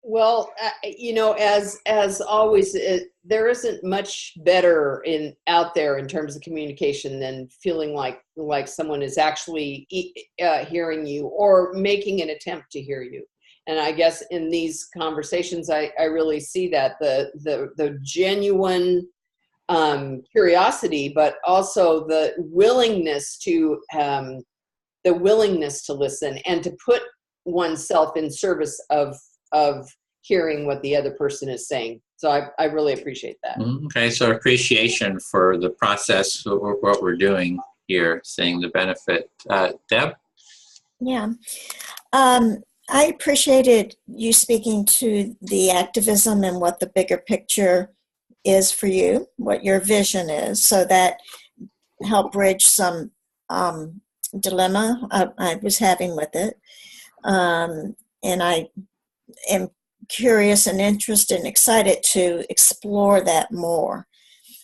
Well, as always, there isn't much better out there in terms of communication than feeling like someone is actually hearing you or making an attempt to hear you. And I guess in these conversations, I really see that the genuine curiosity, but also the willingness to listen and to put oneself in service of hearing what the other person is saying. So I really appreciate that. Okay, so appreciation for the process, what we're doing here, seeing the benefit. Deb? Yeah. I appreciated you speaking to the activism and what the bigger picture is for you, what your vision is, so that helped bridge some dilemma I was having with it. And I am curious and interested and excited to explore that more,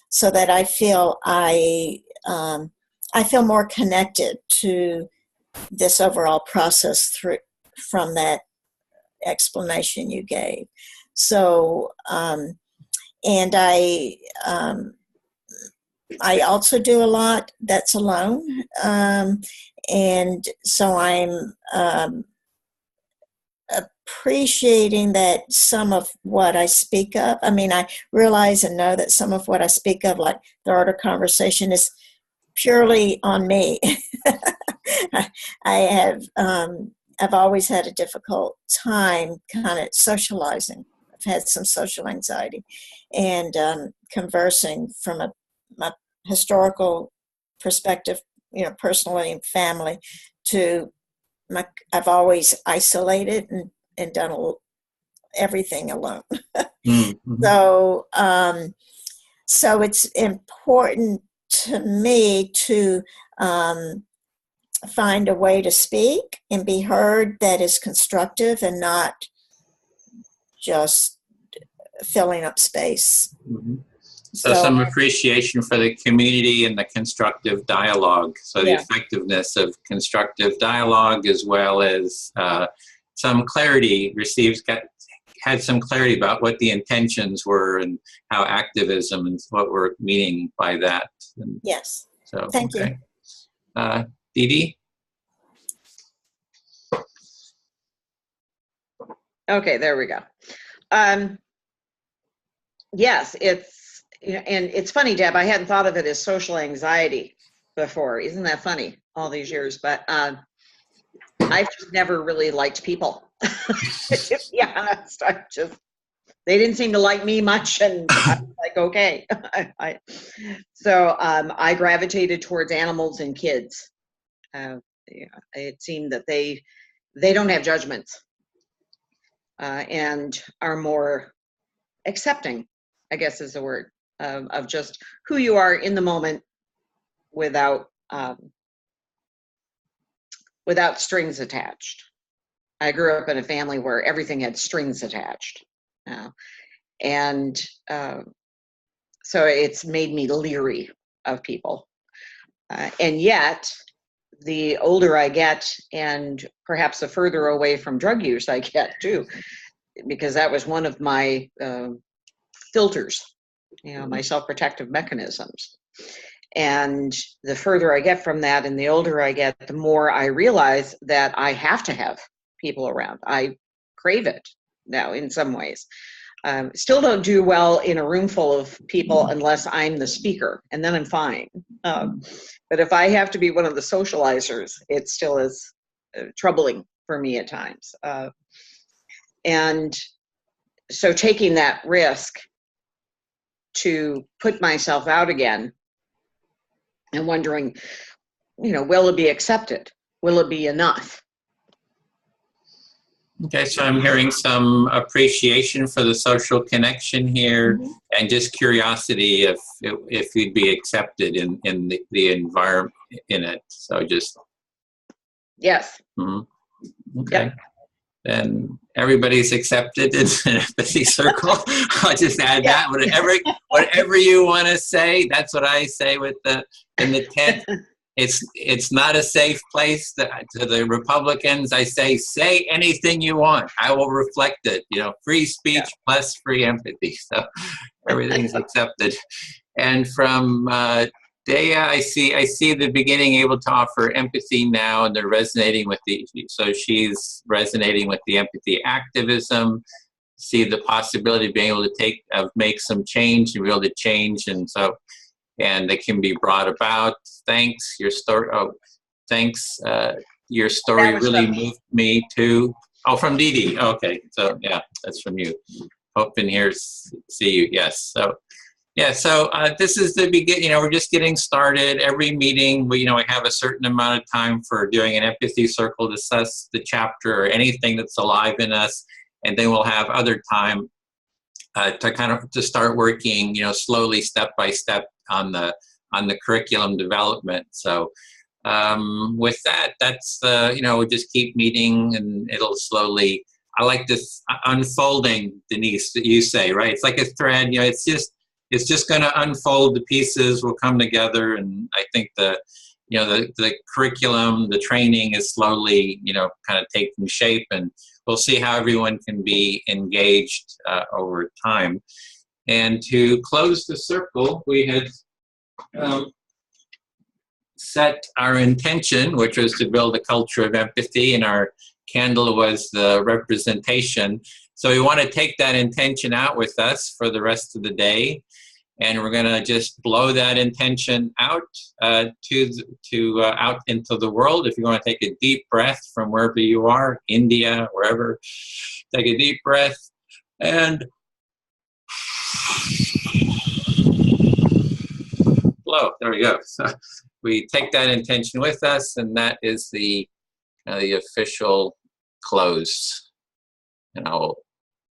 so that I feel more connected to this overall process from that explanation you gave. So, and I also do a lot that's alone, and so I'm appreciating that some of what I speak of, I realize and know that some of what I speak of, like the art of conversation, is purely on me. I've always had a difficult time kind of socializing. I've had some social anxiety, and conversing from my historical perspective, personally and family, to I've always isolated and done everything alone. Mm-hmm. So it's important to me to find a way to speak and be heard that is constructive and not just filling up space. Mm-hmm. So some appreciation for the community and the constructive dialogue. So the effectiveness of constructive dialogue, as well as some clarity had some clarity about what the intentions were and how activism and what we're meaning by that. And yes. So thank you. Didi? Okay, there we go. Yes, and it's funny, Deb, I hadn't thought of it as social anxiety before. Isn't that funny all these years? But I've just never really liked people. To be honest, they didn't seem to like me much, and I was like, okay. So I gravitated towards animals and kids. It seemed that they don't have judgments and are more accepting, I guess is the word, of just who you are in the moment without strings attached. I grew up in a family where everything had strings attached. And so it's made me leery of people. And yet, the older I get, and perhaps the further away from drug use I get too, because that was one of my filters, my self-protective mechanisms. And the further I get from that and the older I get, the more I realize that I have to have people around. I crave it now in some ways. Still don't do well in a room full of people unless I'm the speaker, and then I'm fine. But if I have to be one of the socializers, it still is troubling for me at times. And so taking that risk to put myself out again and wondering, will it be accepted? Will it be enough? Okay, so I'm hearing some appreciation for the social connection here, and just curiosity if you'd be accepted in the environment in it. So just yes. Okay. Yep. Then everybody's accepted in an empathy circle. I'll just add that. Whatever you want to say, that's what I say in the tent. It's not a safe place. To the Republicans, I say anything you want. I will reflect it. Free speech plus free empathy. So everything's accepted. And from Dea, I see the beginning able to offer empathy now, and they're resonating with so she's resonating with the empathy activism. See the possibility of being able to make some change and be able to change, and it can be brought about. Thanks. Your story. Oh, thanks. Your story really moved me too. Oh, from Didi. Okay. So yeah, that's from you. Hope in here see you. Yes. So yeah. So this is the beginning. We're just getting started. Every meeting, we have a certain amount of time for doing an empathy circle to assess the chapter or anything that's alive in us, and then we'll have other time to start working, slowly, step by step on the curriculum development. So with that, that's we'll just keep meeting, and it'll slowly. I like this unfolding, Denise, that you say, right? It's like a thread. It's just going to unfold. The pieces will come together, and I think the curriculum, the training is slowly, kind of taking shape, and we'll see how everyone can be engaged over time. And to close the circle, we had set our intention, which was to build a culture of empathy, and our candle was the representation. So we want to take that intention out with us for the rest of the day, and we're going to just blow that intention out out into the world. If you want to take a deep breath from wherever you are, India, wherever, take a deep breath and blow. There we go. So we take that intention with us, and that is the official close. And I'll